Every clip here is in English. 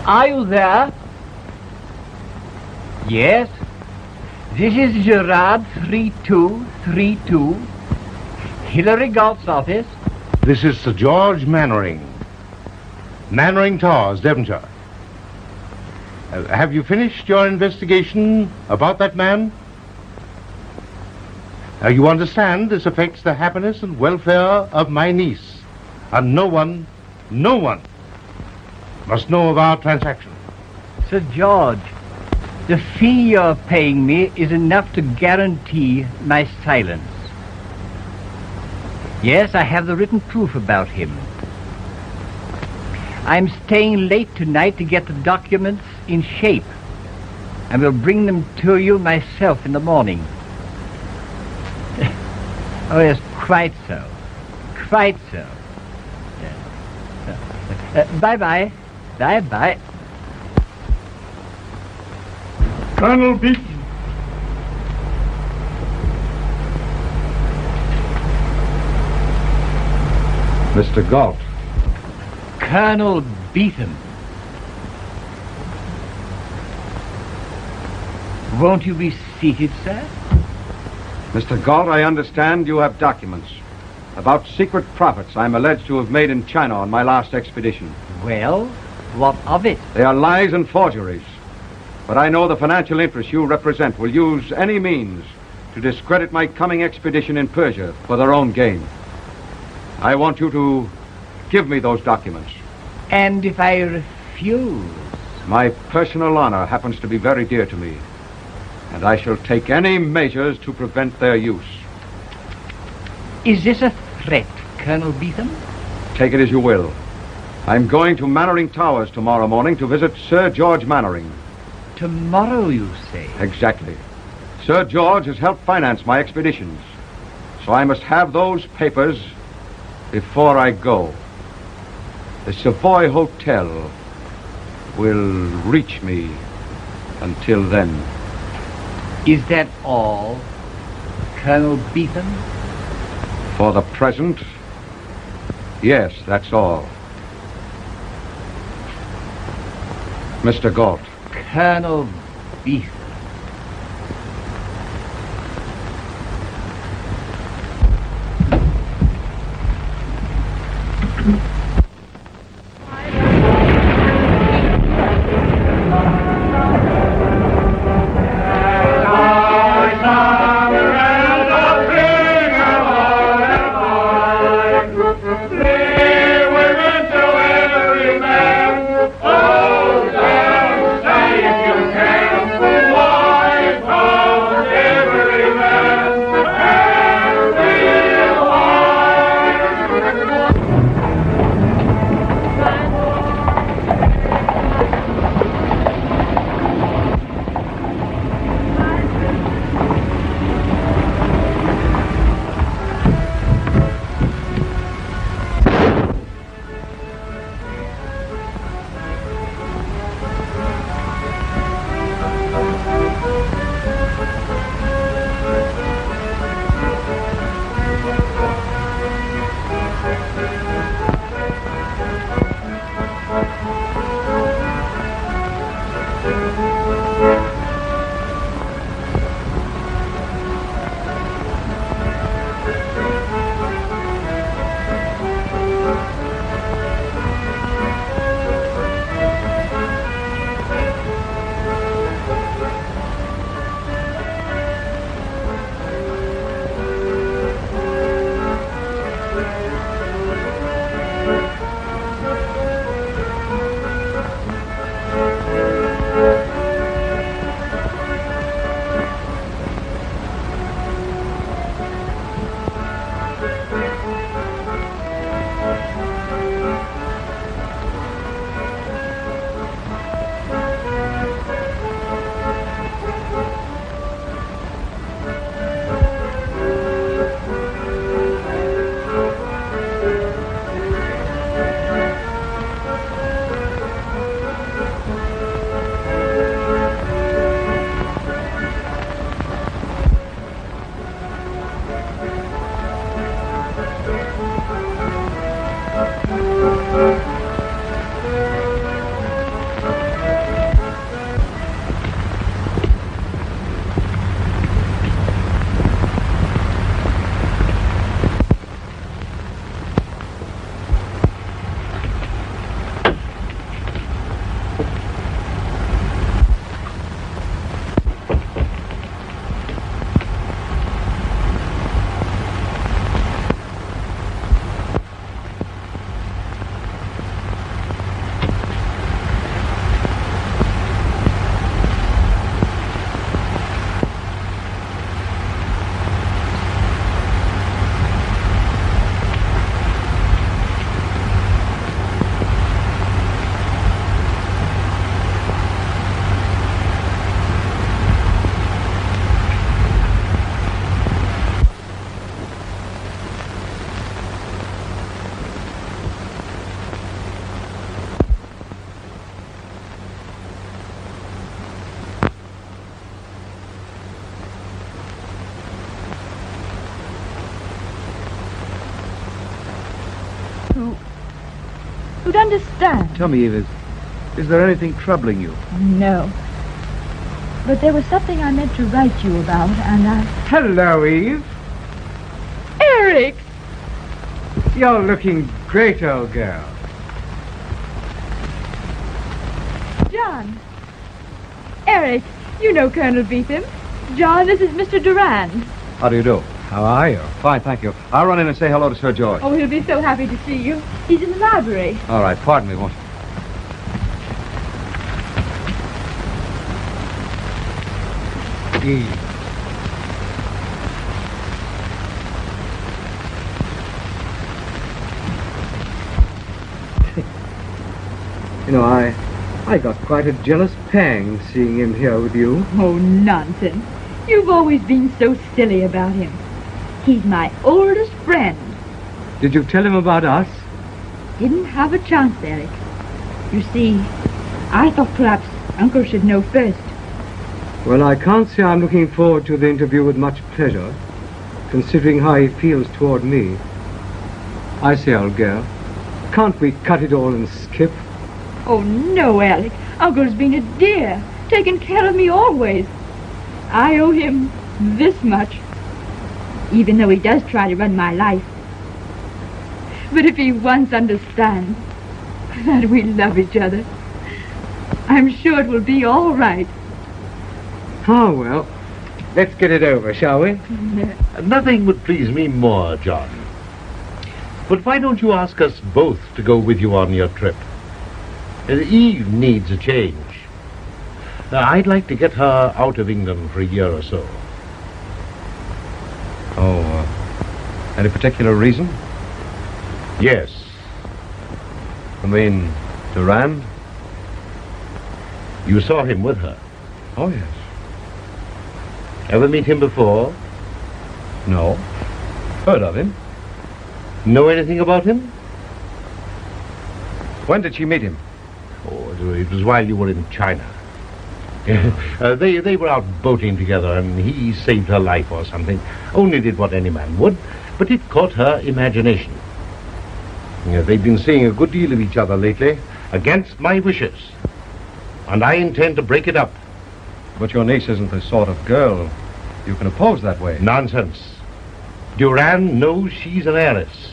Are you there? Yes. This is Gerard 3232. Hillary Galt's office. This is Sir George Mannering. Mannering Towers, Devonshire. Have you finished your investigation about that man? You understand this affects the happiness and welfare of my niece. And no one must know of our transaction. Sir George, the fee you're paying me is enough to guarantee my silence. Yes, I have the written proof about him. I'm staying late tonight to get the documents in shape, and will bring them to you myself in the morning. Oh, yes, quite so. Quite so. Bye-bye. Bye-bye. Colonel Beaton. Mr. Galt. Colonel Beetham. Won't you be seated, sir? Mr. Galt, I understand you have documents about secret profits I'm alleged to have made in China on my last expedition. Well, what of it? They are lies and forgeries. But I know the financial interests you represent will use any means to discredit my coming expedition in Persia for their own gain. I want you to give me those documents. And if I refuse? My personal honor happens to be very dear to me, and I shall take any measures to prevent their use. Is this a threat, Colonel Beetham? Take it as you will. I'm going to Mannering Towers tomorrow morning to visit Sir George Mannering. Tomorrow, you say? Exactly. Sir George has helped finance my expeditions, so I must have those papers before I go. The Savoy Hotel will reach me until then. Is that all, Colonel Beetham? For the present, yes, that's all. Mr. Galt. Colonel Beetham. Oh, don't say if you can. who'd understand. Tell me, Eve, is there anything troubling you? No. But there was something I meant to write you about, and I... Hello, Eve. Eric! You're looking great, old girl. John. Eric, you know Colonel Beetham. John, this is Mr. Durand. How do you do? How are you? Fine, thank you. I'll run in and say hello to Sir George. Oh, he'll be so happy to see you. He's in the library. All right, pardon me, won't you? Eve. You know, I got quite a jealous pang seeing him here with you. Oh, nonsense. You've always been so silly about him. He's my oldest friend. Did you tell him about us? Didn't have a chance, Eric. You see, I thought perhaps Uncle should know first. Well, I can't say I'm looking forward to the interview with much pleasure, considering how he feels toward me. I say, old girl, can't we cut it all and skip? Oh, no, Alec. Uncle's been a dear, taken care of me always. I owe him this much, even though he does try to run my life. But if he once understands that we love each other, I'm sure it will be all right. Oh, well, let's get it over, shall we? Nothing would please me more, John. But why don't you ask us both to go with you on your trip? Eve needs a change. I'd like to get her out of England for a year or so. Oh, any particular reason? Yes. I mean, Durand? You saw him with her. Oh, yes. Ever meet him before? No. Heard of him. Know anything about him? When did she meet him? Oh, it was while you were in China. They were out boating together, and he saved her life or something. Only did what any man would, but it caught her imagination. They've been seeing a good deal of each other lately, against my wishes. And I intend to break it up. But your niece isn't the sort of girl you can oppose that way. Nonsense. Durand knows she's an heiress.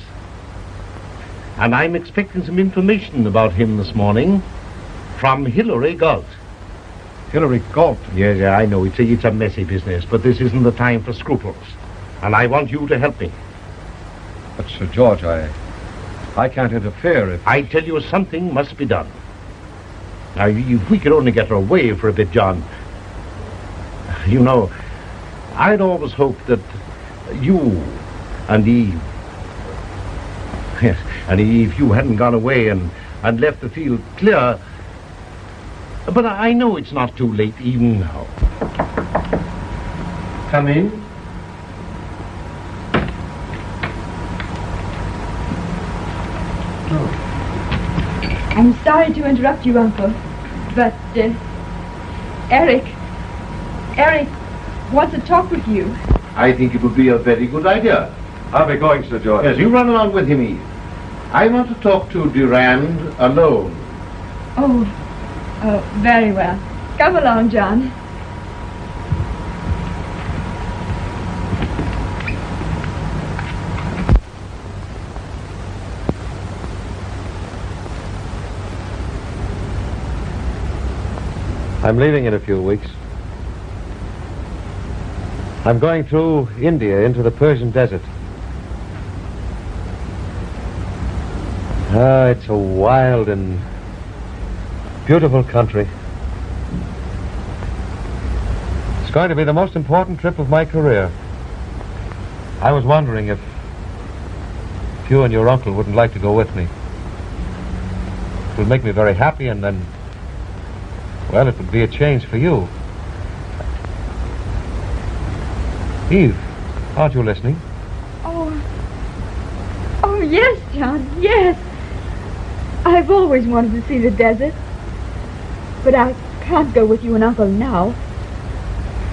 And I'm expecting some information about him this morning from Hilary Galt. Hilary Galt? Yes, I know. It's a messy business, but this isn't the time for scruples. And I want you to help me. But, Sir George, I can't interfere if... I tell you, something must be done. Now, if we could only get her away for a bit, John. You know, I'd always hoped that you and Eve... Yes, and if you hadn't gone away and left the field clear... But I know it's not too late even now. Come in. I'm sorry to interrupt you, Uncle, but, Eric wants to talk with you. I think it would be a very good idea. I'll be going, Sir George. Yes, you run along with him, Eve. I want to talk to Durand alone. Oh, very well. Come along, John. I'm leaving in a few weeks. I'm going through India into the Persian desert. It's a wild and beautiful country. It's going to be the most important trip of my career. I was wondering if you and your uncle wouldn't like to go with me. It would make me very happy, and then, well, it would be a change for you. Eve, aren't you listening? Oh, yes, John, yes. I've always wanted to see the desert. But I can't go with you and Uncle now.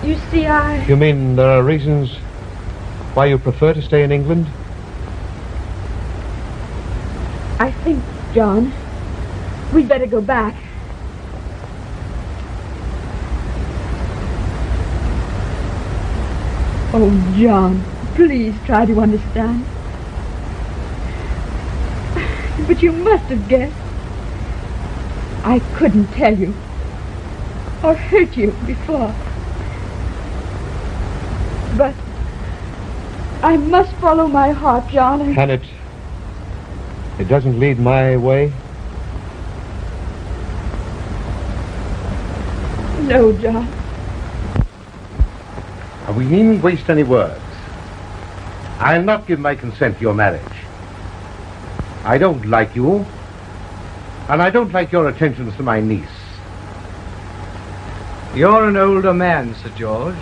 You see, You mean there are reasons why you prefer to stay in England? I think, John, We'd better go back. Oh, John, please try to understand. But you must have guessed. I couldn't tell you or hurt you before. But I must follow my heart, John. Can it doesn't lead my way? No, John. We needn't waste any words. I'll not give my consent to your marriage. I don't like you, and I don't like your attentions to my niece. You're an older man, Sir George,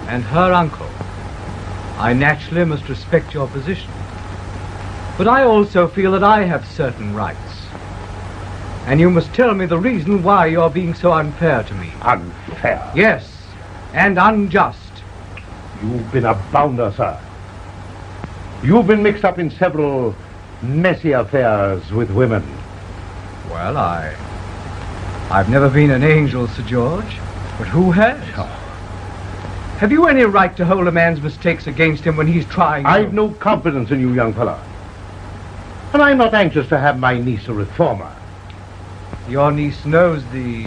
and her uncle. I naturally must respect your position. But I also feel that I have certain rights. And you must tell me the reason why you're being so unfair to me. Unfair? Yes, and unjust. You've been a bounder, sir. You've been mixed up in several messy affairs with women. Well, I've never been an angel, Sir George. But who has? Oh. Have you any right to hold a man's mistakes against him when he's trying? I've no confidence in you, young fella. And I'm not anxious to have my niece a reformer. Your niece knows the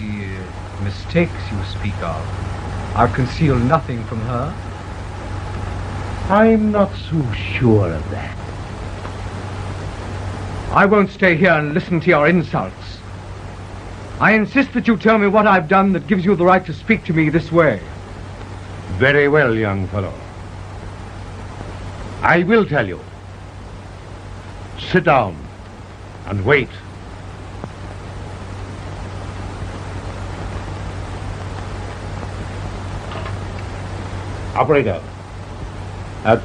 mistakes you speak of. I'll conceal nothing from her. I'm not so sure of that. I won't stay here and listen to your insults. I insist that you tell me what I've done that gives you the right to speak to me this way. Very well, young fellow. I will tell you. Sit down and wait. Operator,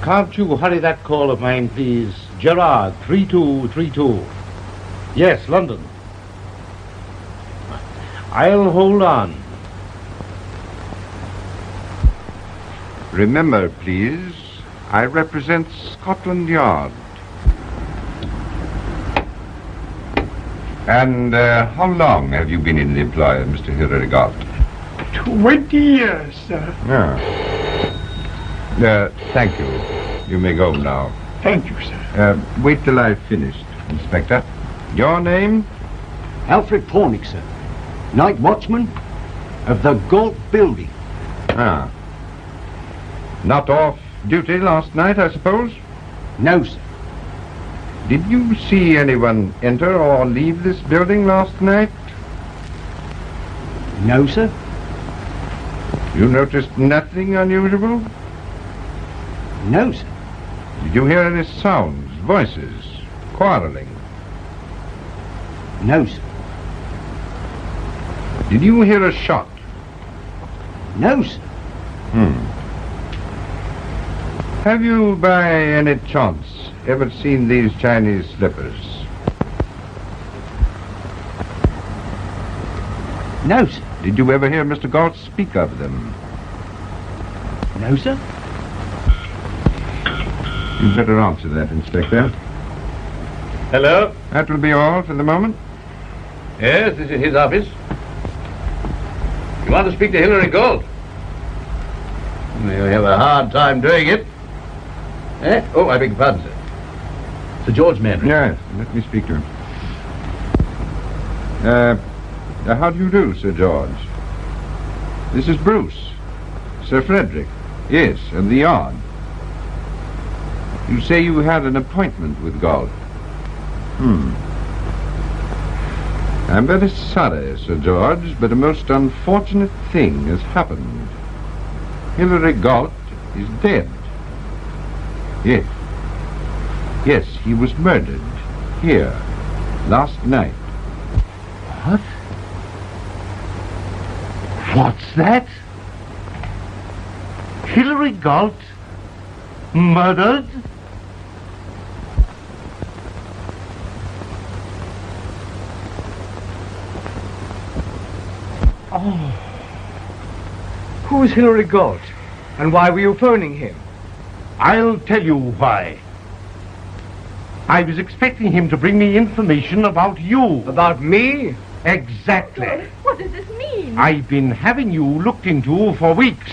can't you hurry that call of mine, please? Gerard, 3232. Yes, London. I'll hold on. Remember, please, I represent Scotland Yard. And how long have you been in the employ of Mr. Hilary Galt? 20 years, sir. Thank you. You may go now. Thank you, sir. Wait till I've finished, Inspector. Your name? Alfred Pornick, sir. Night watchman of the Galt Building. Ah. Not off duty last night, I suppose? No, sir. Did you see anyone enter or leave this building last night? No, sir. You noticed nothing unusual? No, sir. Did you hear any sounds, voices, quarreling? No, sir. Did you hear a shot? No, sir. Have you, by any chance, ever seen these Chinese slippers? No, sir. Did you ever hear Mr. Galt speak of them? No, sir. You'd better answer that, Inspector. Hello? That will be all for the moment. Yes, this is his office. You want to speak to Hilary Galt? You have a hard time doing it. Eh? Oh, I beg your pardon, sir. Sir George Mandarin. Yes, let me speak to him. How do you do, Sir George? This is Bruce. Sir Frederick. Yes, of the Yard. You say you had an appointment with Galt. I'm very sorry, Sir George, but a most unfortunate thing has happened. Hilary Galt is dead. Yes. Yes, he was murdered. Here. Last night. What? What's that? Hilary Galt? Murdered? Oh. Who is Hilary Galt? And why were you phoning him? I'll tell you why. I was expecting him to bring me information about you. About me? Exactly. Uncle, what does this mean? I've been having you looked into for weeks.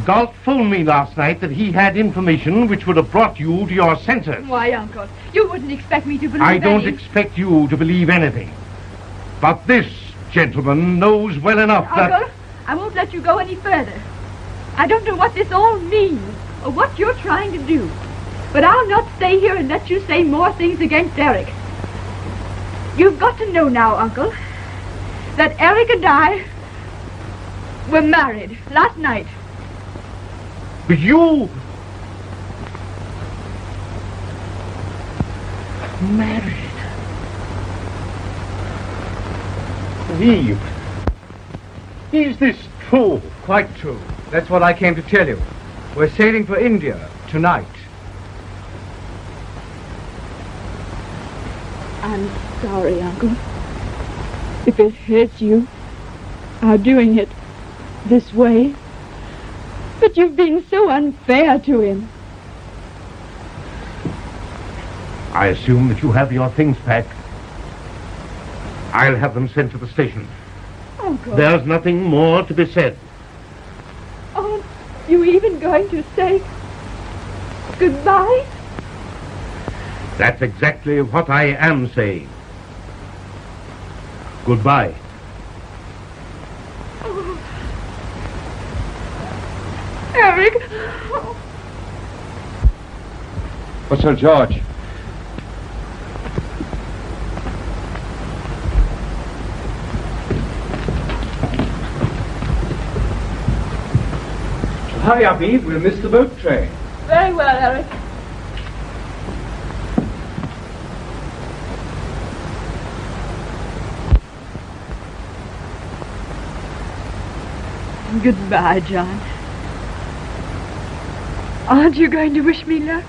Galt phoned me last night that he had information which would have brought you to your senses. Why, Uncle, you wouldn't expect me to believe I don't any... expect you to believe anything. But this gentleman knows well enough that... Uncle, I won't let you go any further. I don't know what this all means, or what you're trying to do. But I'll not stay here and let you say more things against Eric. You've got to know now, Uncle, that Eric and I were married last night. But you... Married? Eve, is this true? Quite true. That's what I came to tell you. We're sailing for India tonight. I'm sorry, Uncle. If it hurts you, our doing it this way. But you've been so unfair to him. I assume that you have your things packed. I'll have them sent to the station. Uncle. There's nothing more to be said. Aren't you even going to say goodbye? That's exactly what I am saying. Goodbye. Oh. Eric. What's Sir George? Hurry up, Eve. We'll miss the boat train. Very well, Eric. Goodbye, John. Aren't you going to wish me luck?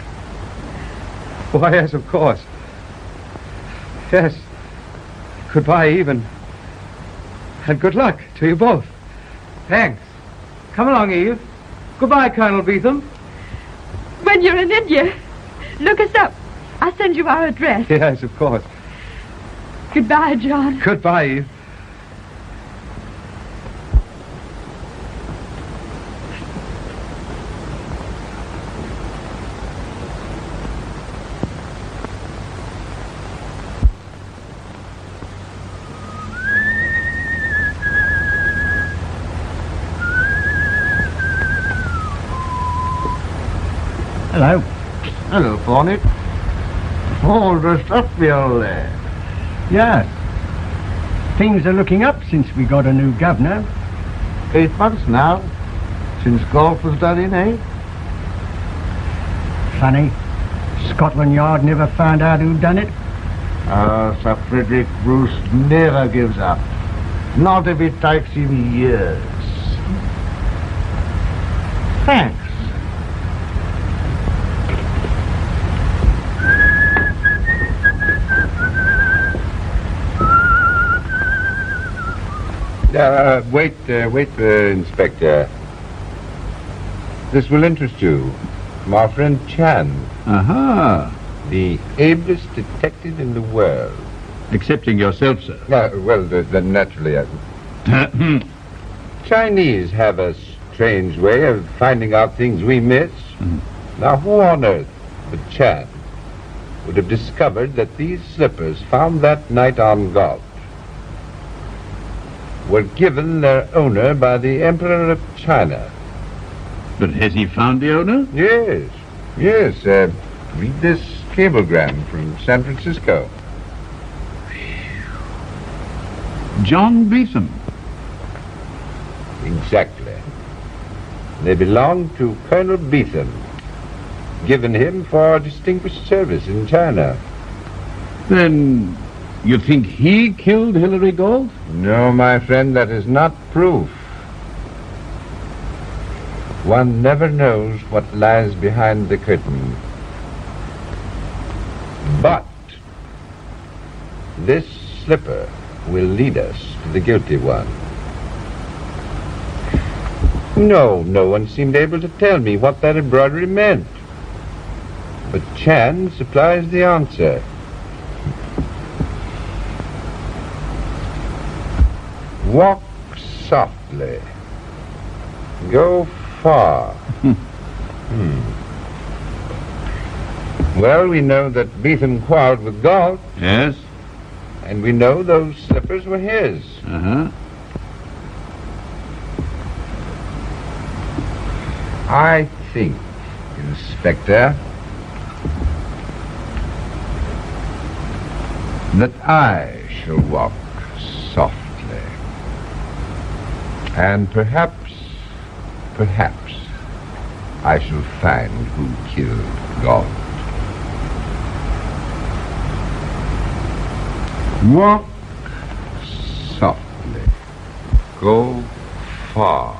Why, yes, of course. Yes. Goodbye, Eve, and good luck to you both. Thanks. Come along, Eve. Goodbye, Colonel Beetham. When you're in India, look us up. I'll send you our address. Yes, of course. Goodbye, John. Goodbye, Eve. Hello. Hello, Thorny. All dressed up, the old lad. Yes. Things are looking up since we got a new governor. 8 months now, since golf was done in, eh? Funny. Scotland Yard never found out who done it. Sir Frederick Bruce never gives up. Not if it takes him years. Thanks. Wait, Inspector. This will interest you. My friend Chan. Aha. The ablest detective in the world. Excepting yourself, sir. Naturally. Chinese have a strange way of finding out things we miss. Now, who on earth but Chan would have discovered that these slippers found that night on Galt were given their owner by the Emperor of China? But has he found the owner? Yes. Read this cablegram from San Francisco. John Beetham. Exactly. They belong to Colonel Beetham, given him for distinguished service in China. Then you think he killed Hilary Galt? No, my friend, that is not proof. One never knows what lies behind the curtain. But this slipper will lead us to the guilty one. No one seemed able to tell me what that embroidery meant. But Chan supplies the answer. Walk softly. Go far. Well, we know that Beetham quarreled with Galt. Yes? And we know those slippers were his. Uh-huh. I think, Inspector, that I shall walk softly. And perhaps, I shall find who killed Galt. Walk softly. Go far.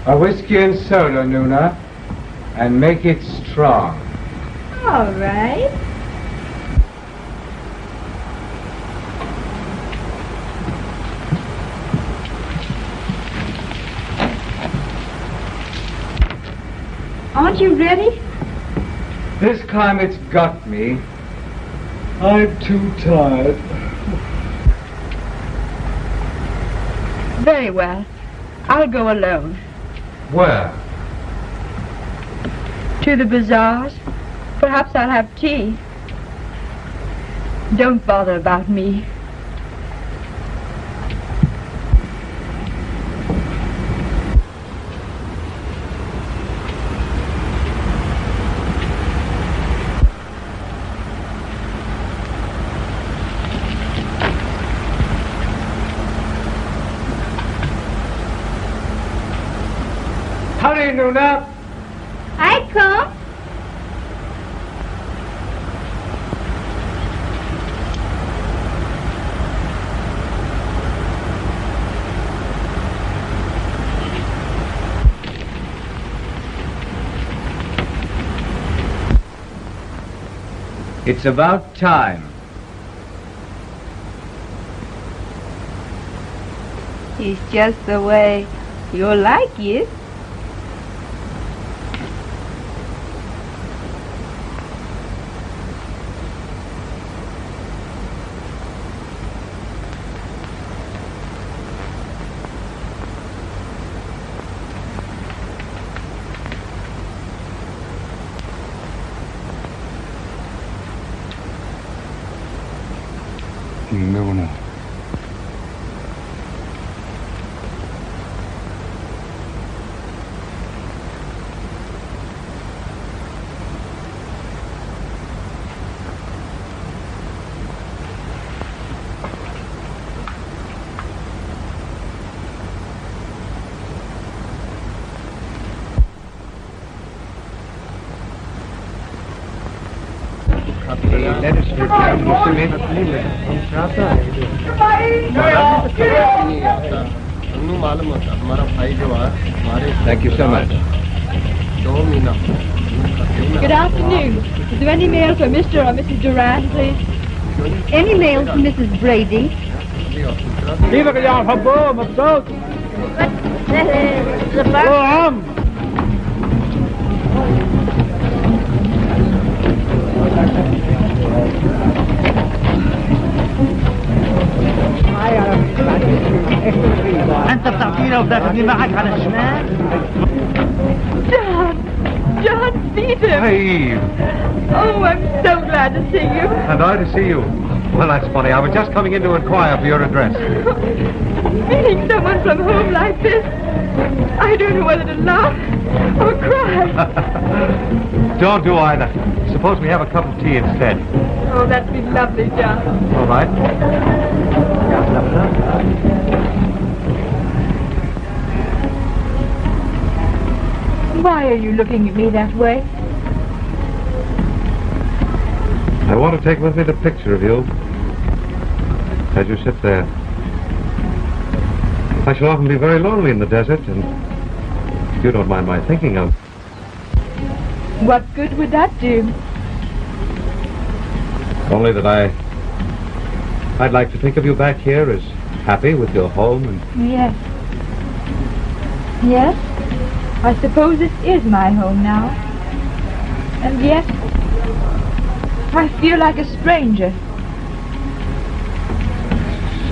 A whiskey and soda, Nuna, and make it strong. All right. Aren't you ready? This climate's got me. I'm too tired. Very well. I'll go alone. Where? To the bazaars. Perhaps I'll have tea. Don't bother about me. Hurry, Nuna! I come. It's about time. It's just the way you like it. Nuna. Thank you so much. Good afternoon. Is there any mail for Mr. or Mrs. Durant, please? Any mail for Mrs. Brady? كيفك يا عم حبوه مبسوط؟ عم انت بتعطينا وبتاخذني معك على الشمال. John, beat him. Hey, Oh, I'm so glad to see you. and I to see you. Well, that's funny. I was just coming in to inquire for your address. Meeting someone from home like this, I don't know whether to laugh or cry. Don't do either. suppose we have a cup of tea instead? Oh, that'd be lovely, John. All right. Why are you looking at me that way? I want to take with me the picture of you as you sit there. I shall often be very lonely in the desert, and you don't mind my thinking of. What good would that do? Only that I'd like to think of you back here as happy with your home and... Yes. Yes? I suppose this is my home now. And yet, I feel like a stranger.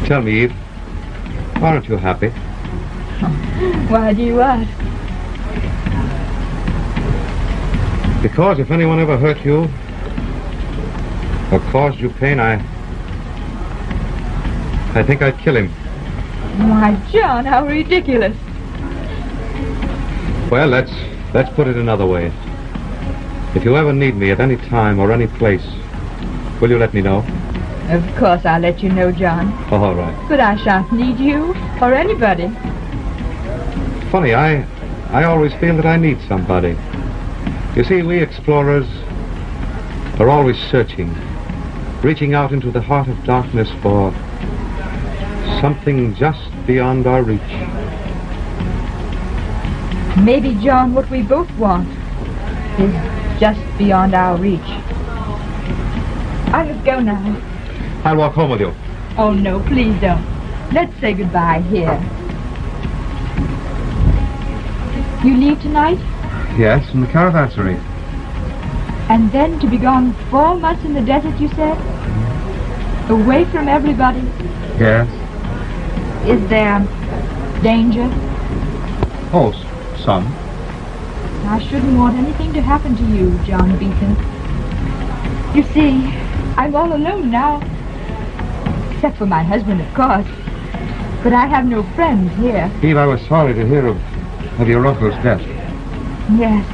Tell me, Eve, aren't you happy? Why do you ask? Because if anyone ever hurt you or caused you pain, I think I'd kill him. Why, John, how ridiculous. Well, let's put it another way. If you ever need me at any time or any place, will you let me know? Of course I'll let you know, John. Oh, all right. But I shan't need you or anybody. Funny, I always feel that I need somebody. You see, we explorers are always searching, reaching out into the heart of darkness for something just beyond our reach. Maybe, John, what we both want is just beyond our reach. I must go now. I'll walk home with you. Oh, no, please don't. Let's say goodbye here. You leave tonight? Yes, from the caravansary. And then to be gone 4 months in the desert, you said? Away from everybody? Yes. Is there danger? Oh, some. I shouldn't want anything to happen to you, John Beeson. You see, I'm all alone now. Except for my husband, of course. But I have no friends here. Eve, I was sorry to hear of your uncle's death. Yes.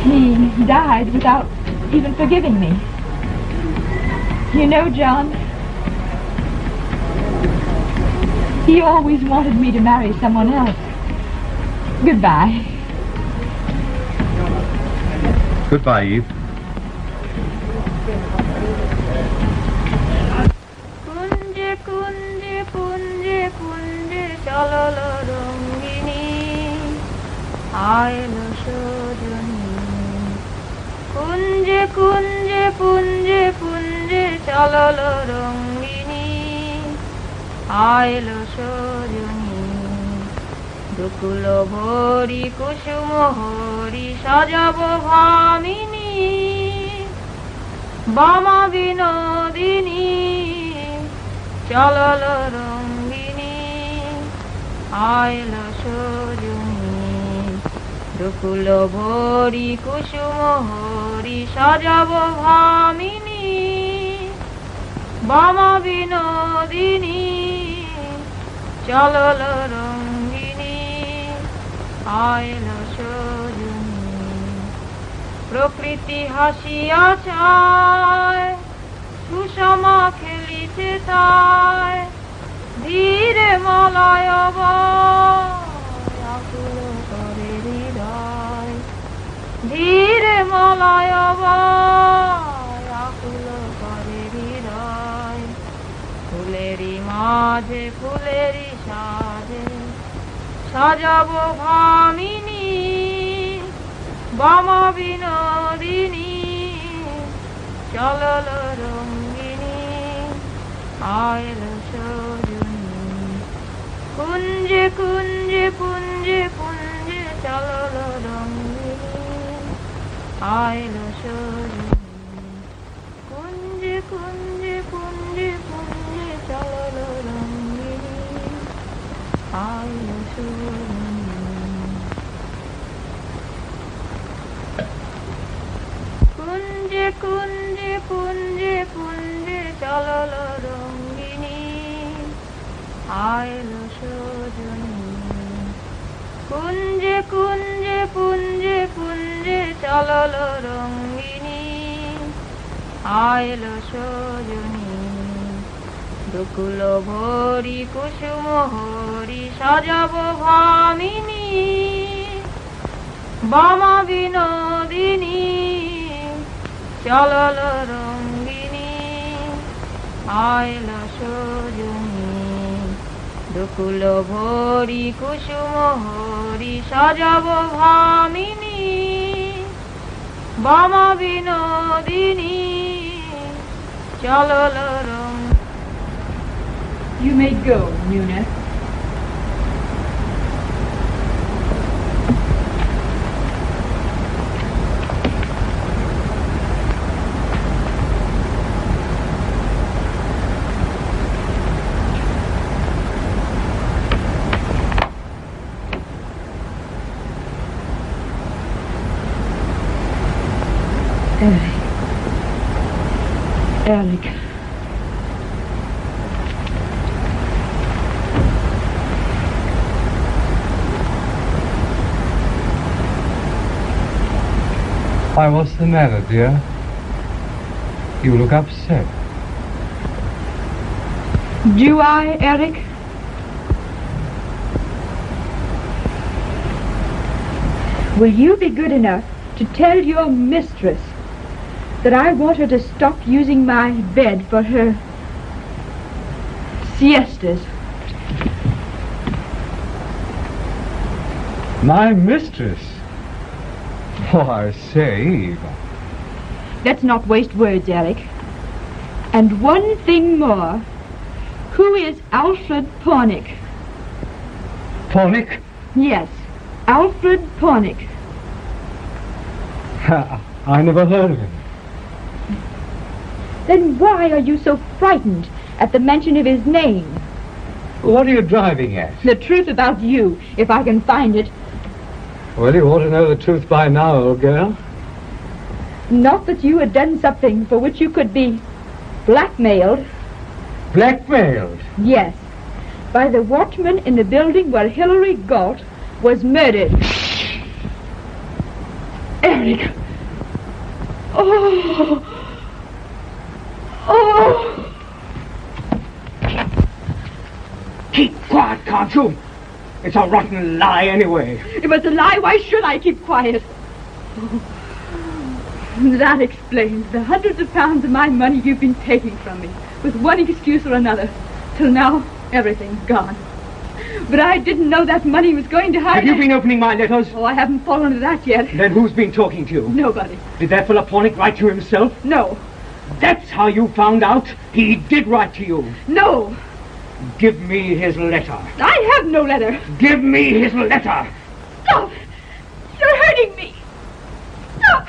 He died without even forgiving me. You know, John, he always wanted me to marry someone else. Goodbye. Goodbye, Eve. Kunje kunje punje punje chalalo rongini ailo sojoni. Kunje kunje punje punje chalalo rongini ailo sojoni. Dukulo bhori kusumo hori sajabo bhamini bama binodini chalalo rongini ailo sojoni. Dukulo bhori kusumo hori sajabo bhamini bama binodini chalalo rongini ailo sojoni. Prokriti hasiya চায় সুষমা খেলিতে তাই ধীরে মলয় আকুল করে হৃদয় ধীরে মলয় আকুল করে হৃদয় ফুলেরই মাঝে ফুলেরই সাজে সাজাবো ভামিনী বামা বিনোদিনী চললো রঙ্গিনী আইলো সজনী কুঞ্জে কুঞ্জে পুঞ্জে পুঞ্জে চললো রঙ্গিনী আইলো সজনী কুঞ্জে কুঞ্জে পুঞ্জে পুঞ্জে চললো রঙ্গিনী আইলো Sajani. Kunje kunje punje punje chalalo rongini ailo sojoni. Kunje kunje punje punje চলো রঙ্গিনী আইলো সজনী দুকুল ভরি কুসুম হরি সাজাব ভামিনী বামা বিনোদিনী চলো রঙ্গিনী আইলো সজনী দুকুল ভরি কুসুম হরি সাজাব ভামিনী বামা বিনোদিনী চলো রঙ্গিনী। You may go, Nuna. Alec. Why, what's the matter, dear? You look upset. Do I, Eric? Will you be good enough to tell your mistress that I want her to stop using my bed for her siestas? My mistress? Oh, I say, Eve. Let's not waste words, Alec. And one thing more. Who is Alfred Pornick? Pornick? Yes, Alfred Pornick. I never heard of him. Then why are you so frightened at the mention of his name? What are you driving at? The truth about you, if I can find it. Well, you ought to know the truth by now, old girl. Not that you had done something for which you could be blackmailed. Blackmailed? Yes, by the watchman in the building where Hilary Galt was murdered. Eric! Oh! Oh! Keep quiet, can't you? It's a rotten lie anyway. If it's a lie, why should I keep quiet? Oh, that explains the hundreds of pounds of my money you've been taking from me, with one excuse or another. Till now, everything's gone. But I didn't know that money was going to hide. Have you been opening my letters? Oh, I haven't fallen to that yet. Then who's been talking to you? Nobody. Did that fellow Pornick write to you himself? No. That's how you found out he did write to you. No. Give me his letter. I have no letter. Give me his letter. Stop! You're hurting me. Stop!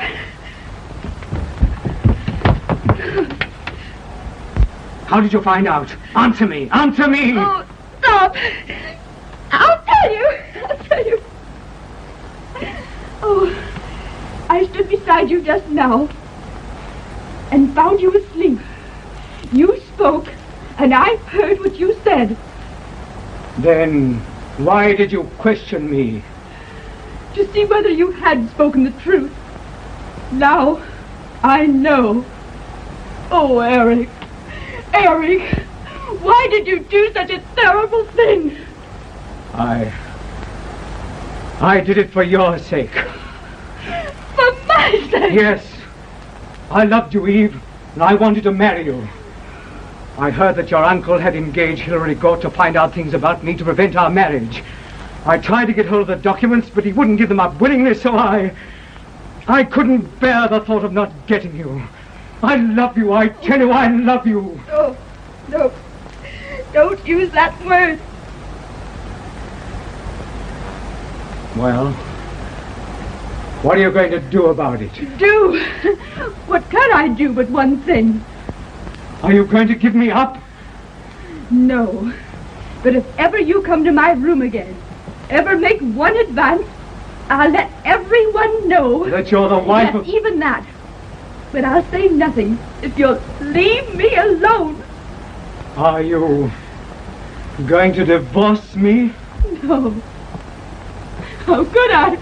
How did you find out? Answer me. Answer me. Oh, stop! I'll tell you. I'll tell you. Oh, I stood beside you just now and found you asleep. You spoke, and I heard what you said. Then why did you question me? To see whether you had spoken the truth. Now I know. Oh, Eric. Eric, why did you do such a terrible thing? I did it for your sake. For my sake? Yes. I loved you, Eve, and I wanted to marry you. I heard that your uncle had engaged Hilary Galt to find out things about me to prevent our marriage. I tried to get hold of the documents, but he wouldn't give them up willingly, so I couldn't bear the thought of not getting you. I love you, I tell you, I love you. No, no. Don't use that word. Well, what are you going to do about it? Do? What can I do but one thing? Are you going to give me up? No. But if ever you come to my room again, ever make one advance, I'll let everyone know that you're the wife of... even that. But I'll say nothing if you'll leave me alone. Are you going to divorce me? No. How could I?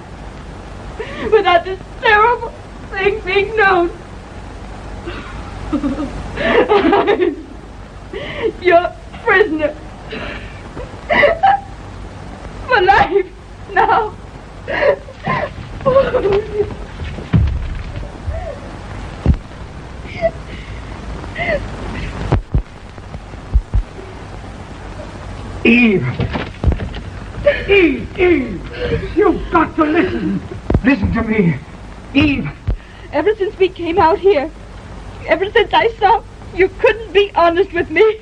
Without the terrible thing being known. I'm your prisoner. For life now. Eve! Eve! You've got to listen! Listen to me! Eve! Ever since we came out here, ever since I saw you couldn't be honest with me,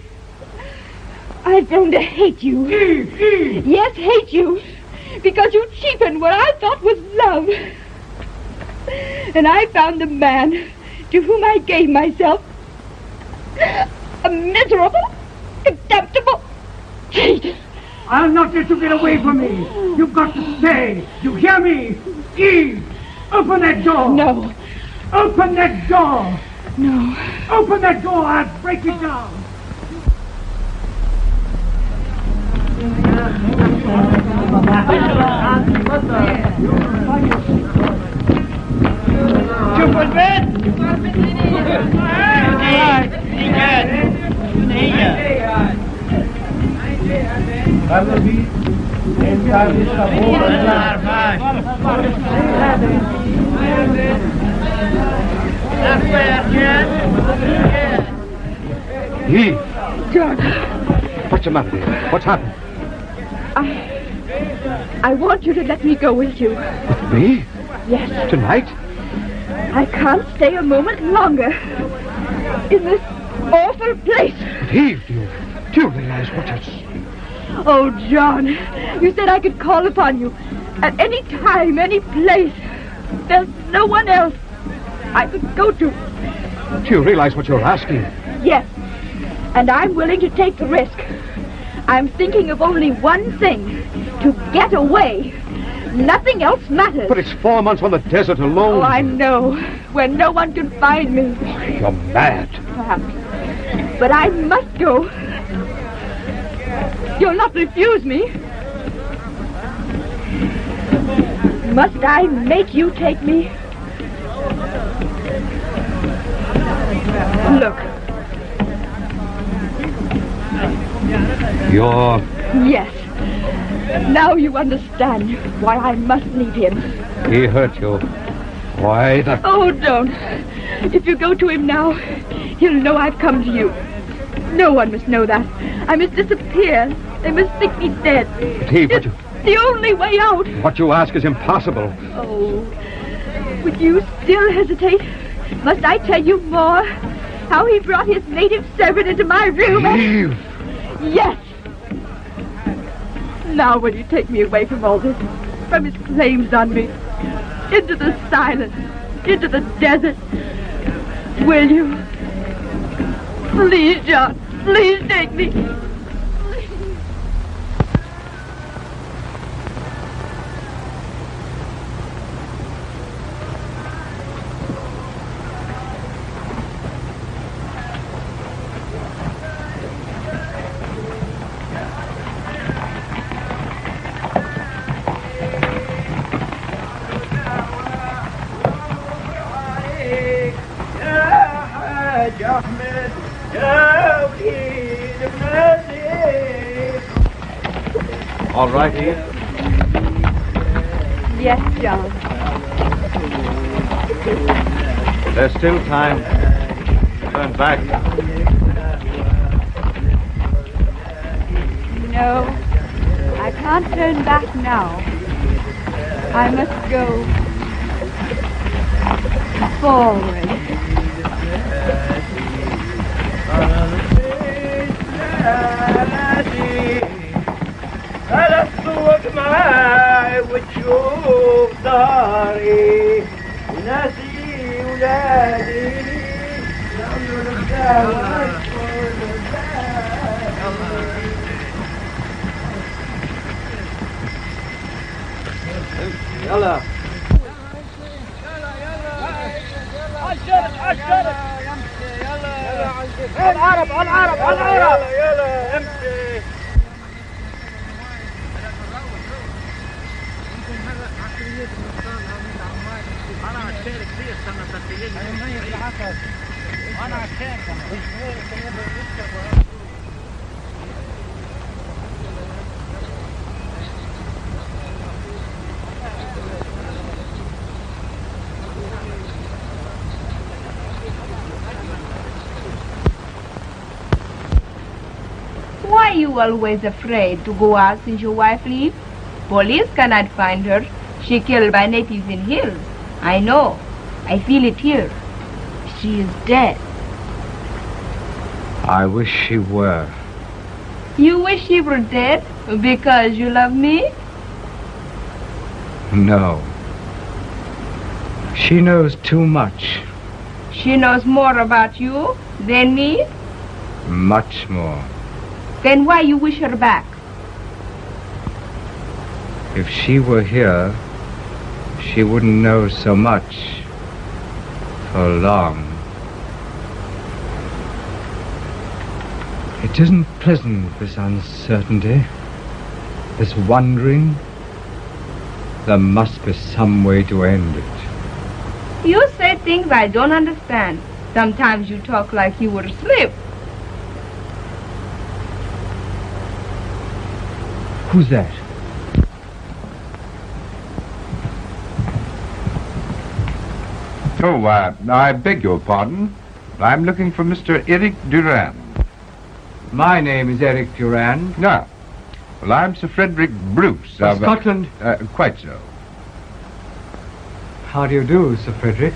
I've grown to hate you. Eve! Yes, hate you. Because you cheapened what I thought was love. And I found the man to whom I gave myself a miserable, contemptible cheat. I'll not let you get away from me. You've got to stay. You hear me? Eve! Open that door. No. Open that door. No. Open that door. I'll break it down. شوف البيت Eve! John. What's the matter, dear? What's happened? I want you to let me go with you. With me? Yes. Tonight? I can't stay a moment longer in this awful place. But Eve, do you realize what you're... Oh, John, you said I could call upon you at any time, any place. There's no one else I could go to. Do you realize what you're asking? Yes, and I'm willing to take the risk. I'm thinking of only one thing, to get away. Nothing else matters. But it's 4 months on the desert alone. Oh, I know, where no one can find me. You're mad. Perhaps. But I must go. You'll not refuse me. Must I make you take me? Look. You're... Yes. Now you understand why I must leave him. He hurt you. Why, that... Oh, don't. If you go to him now, he'll know I've come to you. No one must know that. I must disappear. They must think me dead. But Eve, it's the only way out. What you ask is impossible. Oh, would you still hesitate? Must I tell you more? How he brought his native servant into my room Eve! Yes. Now will you take me away from all this, from his claims on me, into the silence, into the desert? Will you? Please, John, please take me. All right, Eve? Yes, John. There's still time. Turn back. No, I can't turn back now. I must go forward. الصوت معاي وتشوف داري وناسي ولادي يلا عالشرق يلا العرب يلا امشي Why are you always afraid to go out since your wife leaves? Police cannot find her. She killed by natives in hills. I know. I feel it here. She is dead. I wish she were. You wish she were dead because you love me? No. She knows too much. She knows more about you than me? Much more. Then why you wish her back? If she were here, she wouldn't know so much for long. It isn't pleasant, this uncertainty, this wondering. There must be some way to end it. You say things I don't understand. Sometimes you talk like you were asleep. Who's that? Oh, I beg your pardon. I'm looking for Mr. Eric Durand. My name is Eric Durand. No. Well, I'm Sir Frederick Bruce of Scotland. Quite so. How do you do, Sir Frederick?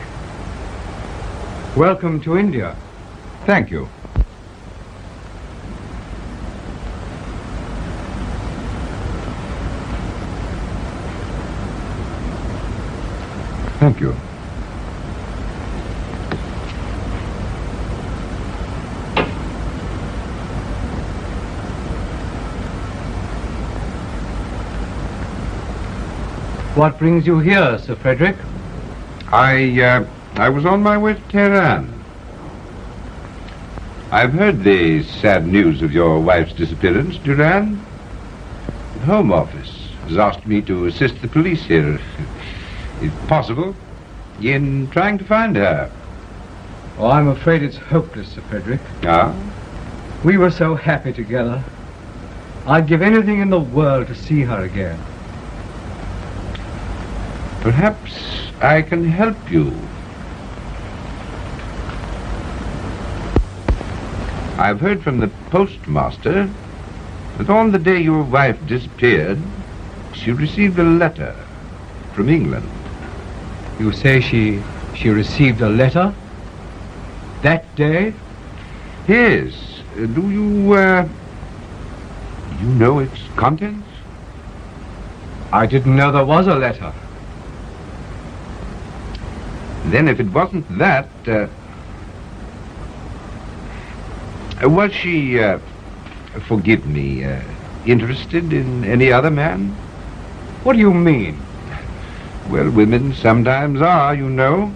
Welcome to India. Thank you. Thank you. What brings you here, Sir Frederick? I was on my way to Tehran. I've heard the sad news of your wife's disappearance, Durand. The Home Office has asked me to assist the police here, if possible, in trying to find her. Oh, I'm afraid it's hopeless, Sir Frederick. Ah? We were so happy together. I'd give anything in the world to see her again. Perhaps I can help you. I've heard from the postmaster that on the day your wife disappeared, she received a letter from England. You say she received a letter? That day? Yes. Do you know its contents? I didn't know there was a letter. Then if it wasn't that, was she, forgive me, interested in any other man? What do you mean? Well, women sometimes are, you know.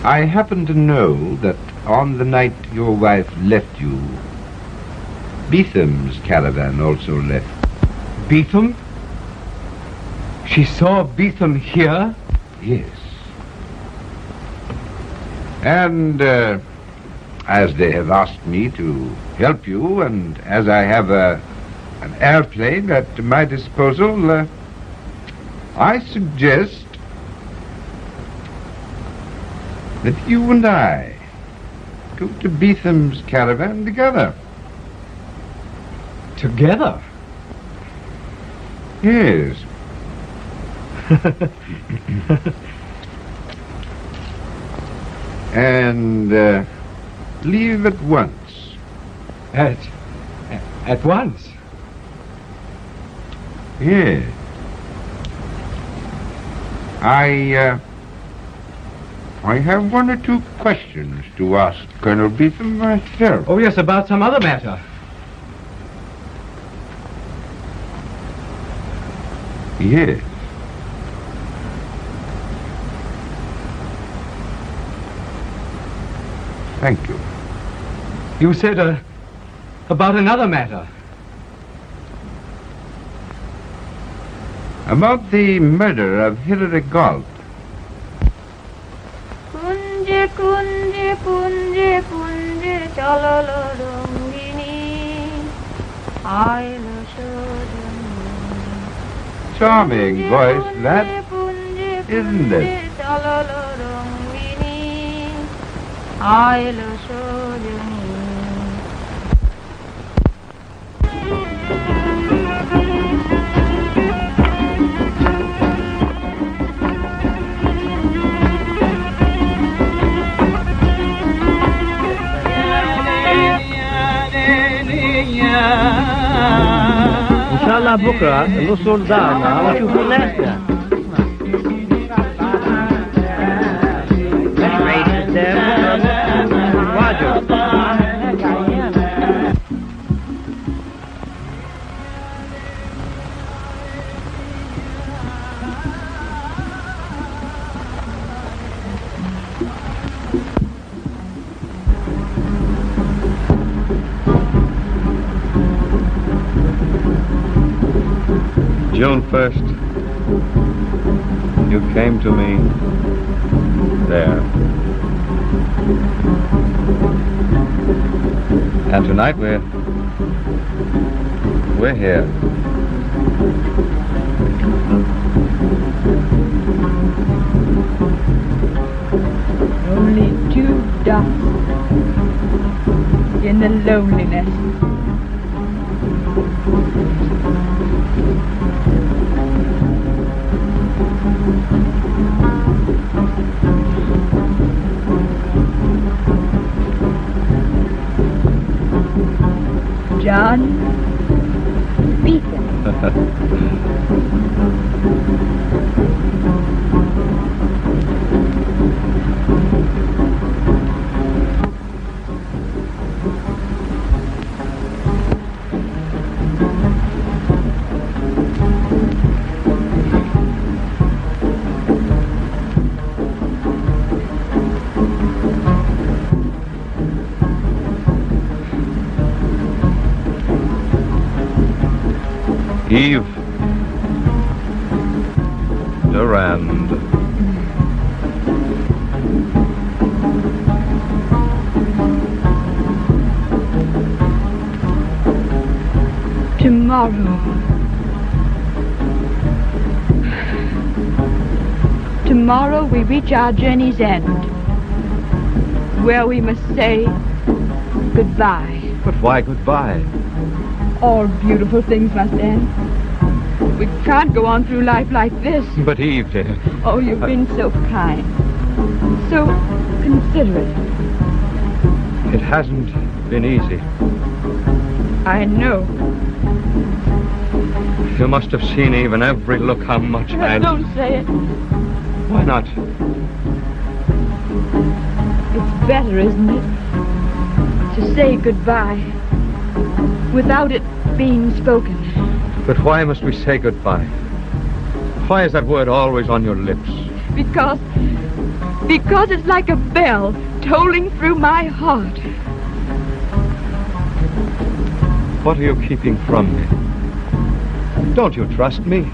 I happen to know that on the night your wife left you, Beetham's caravan also left. Beetham? She saw Beetham here? Yes. And as they have asked me to help you, and as I have an airplane at my disposal, I suggest that you and I go to Beetham's caravan together. Together? Yes. And leave at once. At once? Yes. I have one or two questions to ask Colonel Beetham myself. Oh, yes, about some other matter. Yes. Thank you. You said about another matter. About the murder of Hilary Galt. Kunje, kunje, kunje, kunje, chalalo rangini, ailo sojani. Charming voice, that, isn't it? Chalalo rangini, ailo sojani. Inshallah بكرة الوصول دارنا ونشوف الناس. June 1st, you came to me there. And tonight we're here. Only two dots in the loneliness. John Beacon. Eve Durand. Tomorrow we reach our journey's end, where we must say goodbye. But why goodbye? All beautiful things must end. We can't go on through life like this. But Eve, dear. Oh, you've been so kind, so considerate. It hasn't been easy. I know. You must have seen, Eve, in every look how much I... Don't say it. Why not? It's better, isn't it, to say goodbye without it being spoken. But why must we say goodbye? Why is that word always on your lips? Because it's like a bell tolling through my heart. What are you keeping from me? Don't you trust me?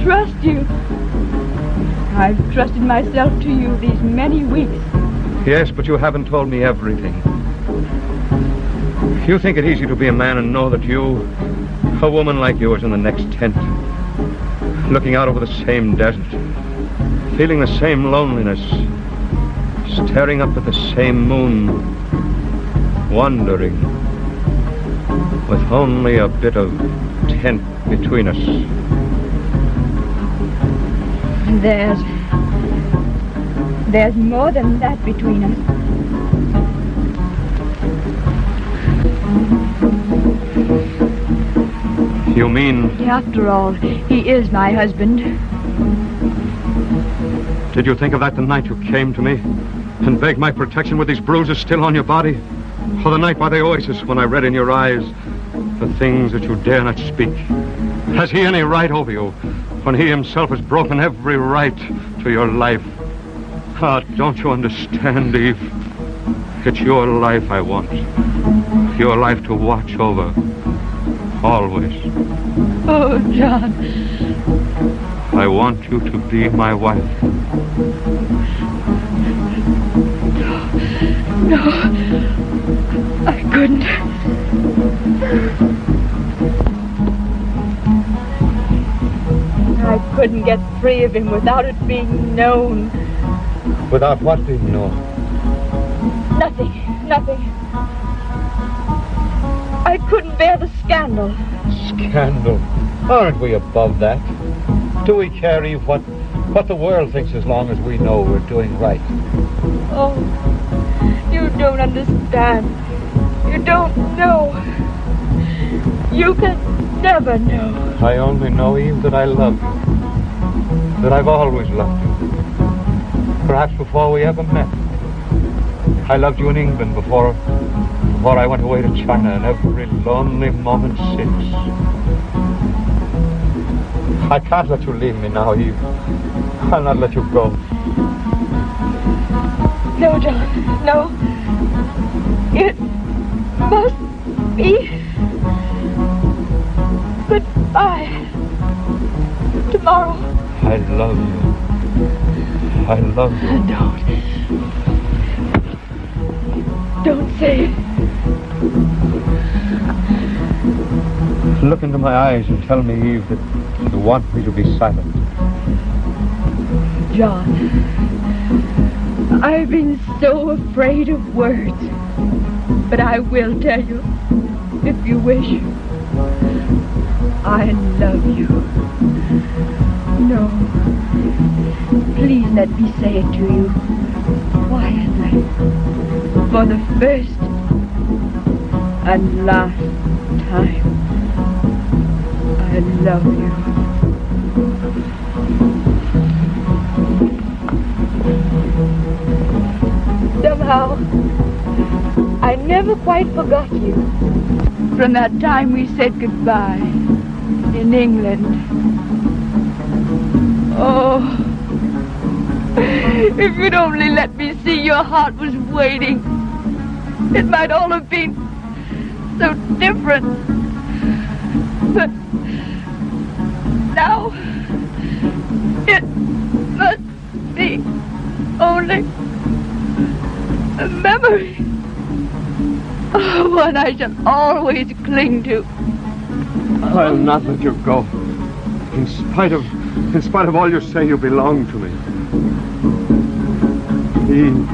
Trust you? I've trusted myself to you these many weeks. Yes, but you haven't told me everything. You think it easy to be a man and know that you, a woman like you, is in the next tent, looking out over the same desert, feeling the same loneliness, staring up at the same moon, wondering, with only a bit of tent between us. There's more than that between us. You mean... After all, he is my husband. Did you think of that the night you came to me and begged my protection with these bruises still on your body? Or the night by the oasis when I read in your eyes the things that you dare not speak? Has he any right over you when he himself has broken every right to your life? Ah, don't you understand, Eve? It's your life I want. Your life to watch over. Always. Oh, John. I want you to be my wife. No, I couldn't. I couldn't get free of him without it being known. Without what being known? Nothing. I couldn't bear the scandal. Scandal? Aren't we above that? Do we care, Eve, what the world thinks as long as we know we're doing right? Oh, you don't understand. You don't know. You can never know. I only know, Eve, that I love you. That I've always loved you. Perhaps before we ever met. I loved you in England before I went away to China, and every lonely moment since. I can't let you leave me now, Eve. I'll not let you go. No, John, no. It must be goodbye. Tomorrow. I love you. I love you. Don't say it. Look into my eyes and tell me, Eve, that you want me to be silent. John, I've been so afraid of words. But I will tell you, if you wish. I love you. No. Please let me say it to you quietly. For the first and last time. I love you. Somehow, I never quite forgot you. From that time we said goodbye in England. Oh, if you'd only let me see your heart was waiting, it might all have been so different. But now, it must be only a memory. One I shall always cling to. I'll not let you go. In spite of all you say, you belong to me. Eve.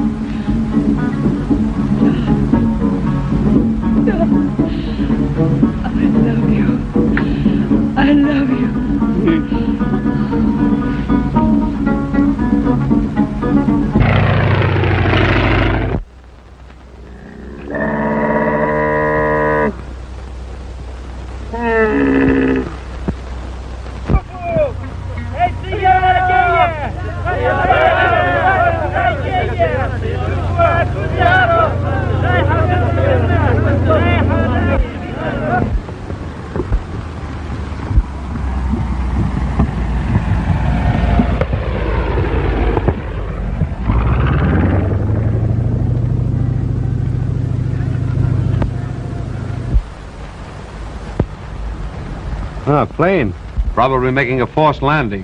I love you. Eve. Ah, plane. Probably making a forced landing.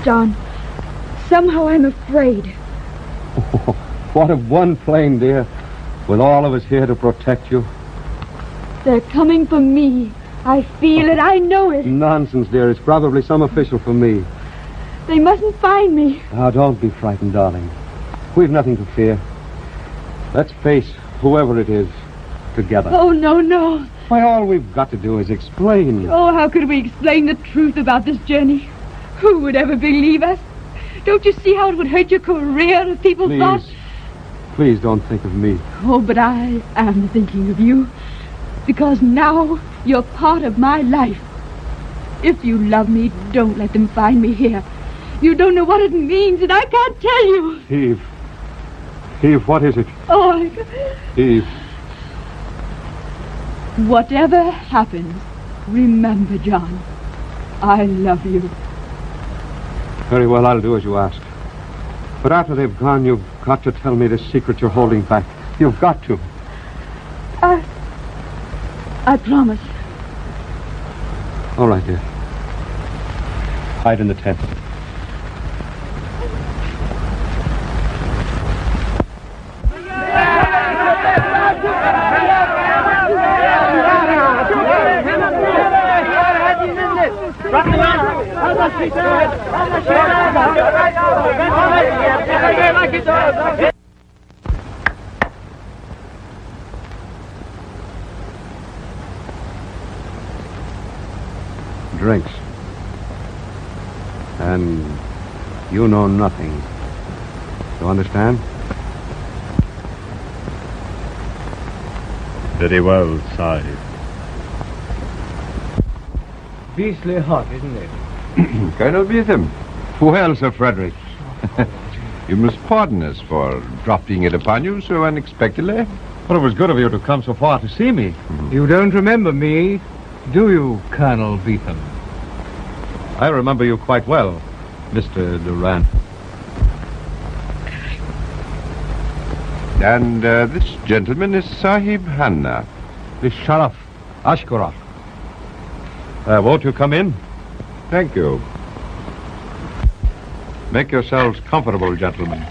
John, somehow I'm afraid. What of one plane, dear, with all of us here to protect you? They're coming for me. I feel it. I know it. Nonsense, dear. It's probably some official for me. They mustn't find me. Now, don't be frightened, darling. We've nothing to fear. Let's face whoever it is together. Oh, no, no. Why, all we've got to do is explain. Oh, how could we explain the truth about this journey? Who would ever believe us? Don't you see how it would hurt your career if people thought... Please don't think of me. Oh, but I am thinking of you. Because now you're part of my life. If you love me, don't let them find me here. You don't know what it means, and I can't tell you. Eve. Eve, what is it? Oh, Eve. Whatever happens, remember, John, I love you. Very well, I'll do as you ask. But after they've gone, you've got to tell me the secret you're holding back. You've got to. I I promise. All right, dear. Hide in the tent. Drinks. And you know nothing. You understand? Very well, Sahib. Beastly hot, isn't it? Colonel Beetham. Well, Sir Frederick. You must pardon us for dropping it upon you so unexpectedly. Well, it was good of you to come so far to see me. You don't remember me, do you, Colonel Beetham? I remember you quite well, Mr. Durand. And this gentleman is Sahib Hanna. The Sharaf, Ashkura. Won't you come in? Thank you. Make yourselves comfortable, gentlemen.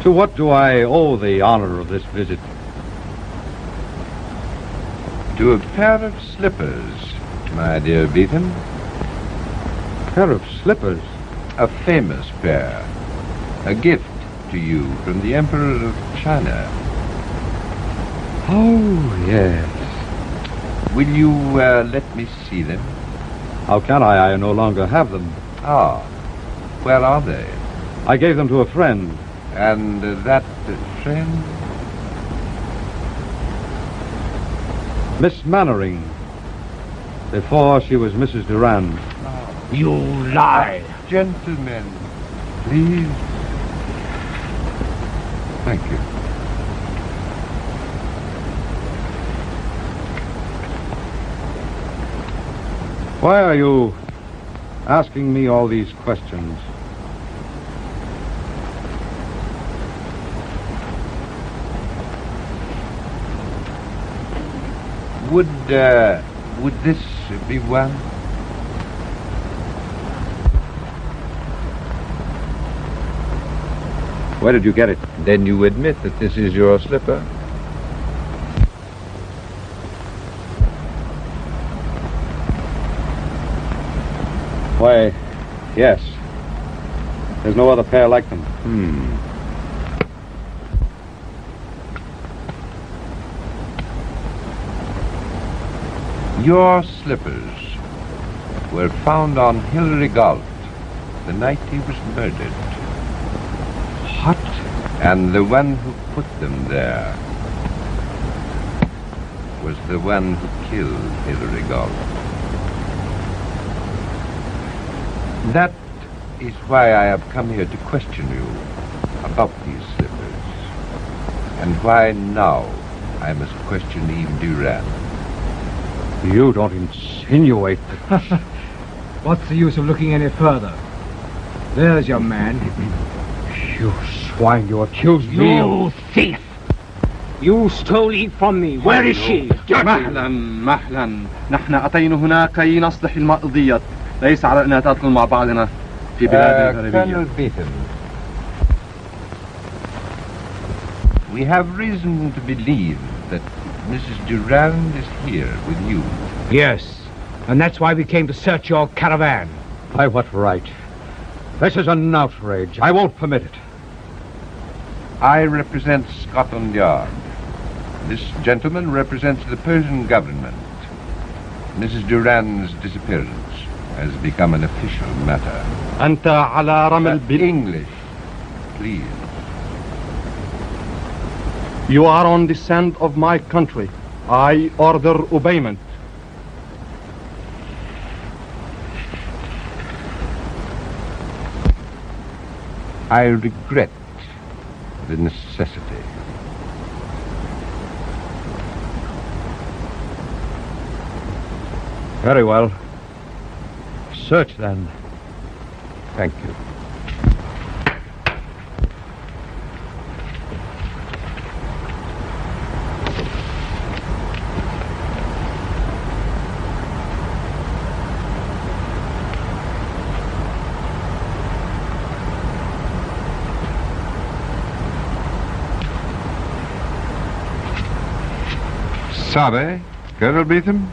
To what do I owe the honor of this visit? To a pair of slippers, my dear Beetham. Pair of slippers? A famous pair. A gift to you from the Emperor of China. Oh, yes. Will you let me see them? How can I? I no longer have them. Ah, where are they? I gave them to a friend. And that friend? Miss Mannering. Before she was Mrs. Durand. You lie. Gentlemen, please. Thank you. Why are you asking me all these questions? Would this be one? Where did you get it? Then you admit that this is your slipper? Why, yes. There's no other pair like them. Your slippers were found on Hillary Galt the night he was murdered. What? And the one who put them there was the one who killed Hillary Galt. That is why I have come here to question you about these slippers. And why now I must question Eve Durand. You don't insinuate that... What's the use of looking any further? There's your man. You swine, you accuse me You thief! You stole Eve from me. Where is she? مهلا نحن أتينا هنا كي نصلح القضية ليس على أن نتأقلم مع بعضنا في بلاد Colonel غربية. Beetham, we have reason to believe that Mrs. Durand is here with you. Yes, and that's why we came to search your caravan. By what right? This is an outrage. I won't permit it. I represent Scotland Yard. This gentleman represents the Persian government. Mrs. Durand's disappearance has become an official matter. أنت على رمل English, please. You are on the sand of my country. I order obeyment. I regret the necessity. Very well. Search then. Thank you. Sorry, Colonel Beetham?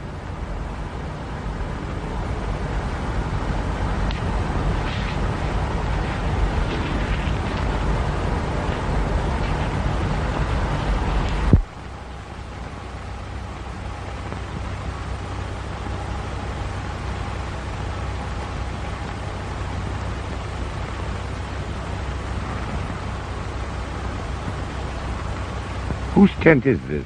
Whose tent is this?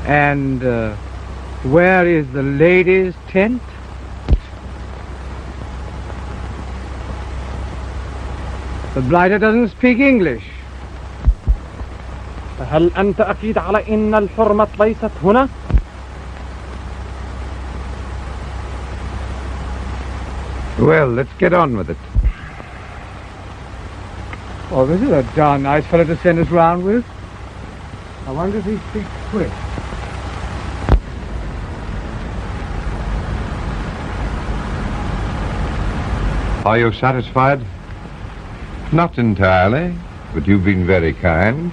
And where is the ladies' tent? The blighter doesn't speak English. هل أنت أكيد على إن الحرمة ليست هنا؟ Well, let's get on with it. Oh, this is a darn nice fellow to send us round with. I wonder if he speaks quick. Are you satisfied? Not entirely, but you've been very kind.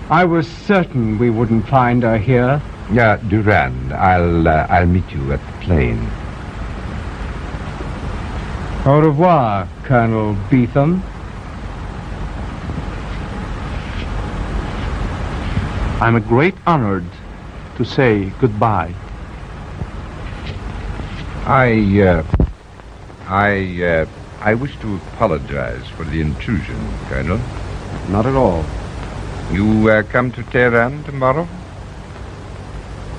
I was certain we wouldn't find her here. Yeah, Durand, I'll meet you at the plane. Au revoir, Colonel Beetham. I'm great honored to say goodbye. I wish to apologize for the intrusion, Colonel. Not at all. You come to Tehran tomorrow?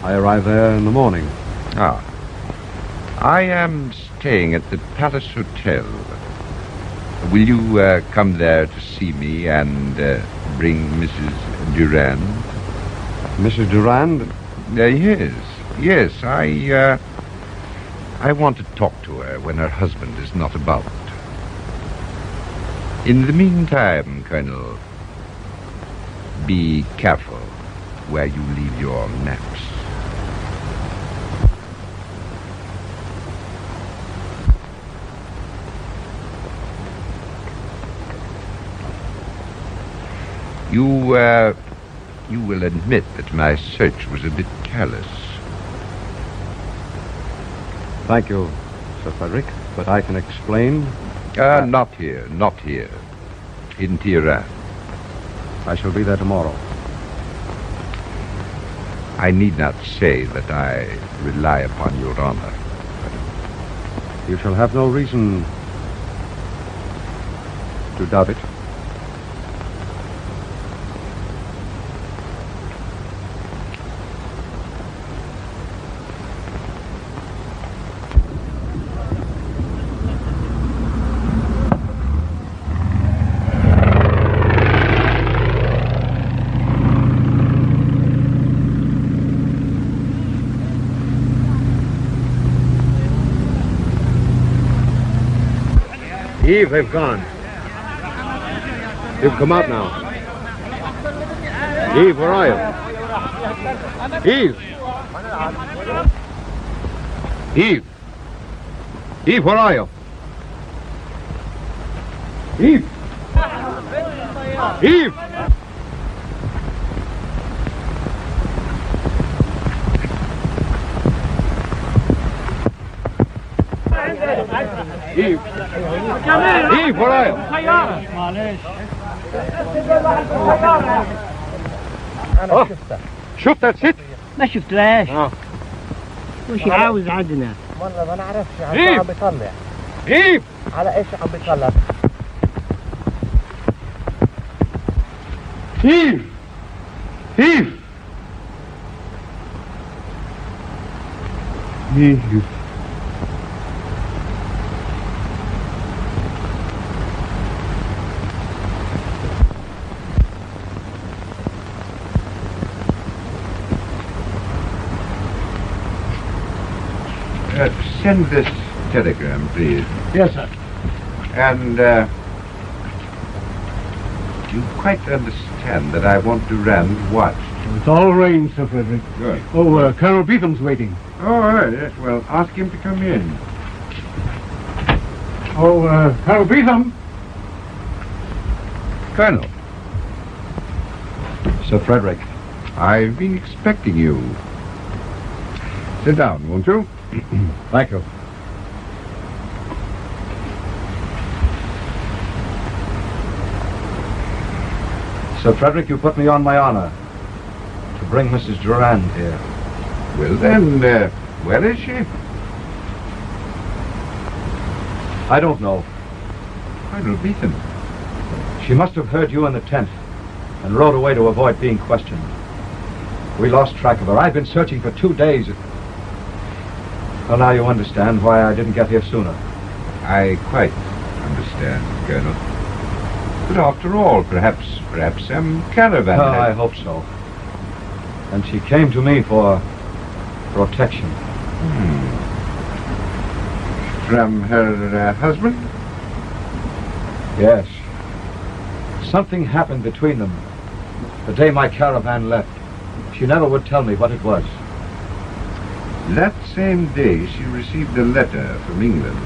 I arrive there in the morning. Ah. I am staying at the Palace Hotel. Will you come there to see me and bring Mrs. Durand? Mrs. Durand? Yes, I want to talk to her when her husband is not about. In the meantime, Colonel, be careful where you leave your maps. You will admit that my search was a bit careless. Thank you, Sir Frederick, but I can explain. Not here. In Tehran. I shall be there tomorrow. I need not say that I rely upon your honor. You shall have no reason to doubt it. Eve, they've gone. You've come out now. Eve, where are you? Eve! Eve! Eve, where are you? Eve! Eve! Eve! Eve, where are you? أنا شفتها. شفتها ست؟ ما شفتهاش. وش عاوز عندنا؟ والله ما نعرفش على ايش عم بيطلع. إيف! على ايش عم بيطلع؟ إيف! إيف! إيف! Send this telegram, please. Yes, sir. And you quite understand that I want Durand watched. It's all arranged, Sir Frederick. Good. Oh, Colonel Beetham's waiting. Oh, all right, yes. Well, ask him to come in. Oh, Colonel Beetham, Colonel. Sir Frederick. I've been expecting you. Sit down, won't you? Thank you. Sir Frederick, you put me on my honor to bring Mrs. Durand here. Well then, where is she? I don't know. Colonel Beetham. She must have heard you in the tent and rode away to avoid being questioned. We lost track of her. I've been searching for 2 days. Well, now you understand why I didn't get here sooner. I quite understand, Colonel. But after all, perhaps some caravan. Oh, I hope so. And she came to me for protection. From her husband? Yes. Something happened between them the day my caravan left. She never would tell me what it was. That same day she received a letter from England.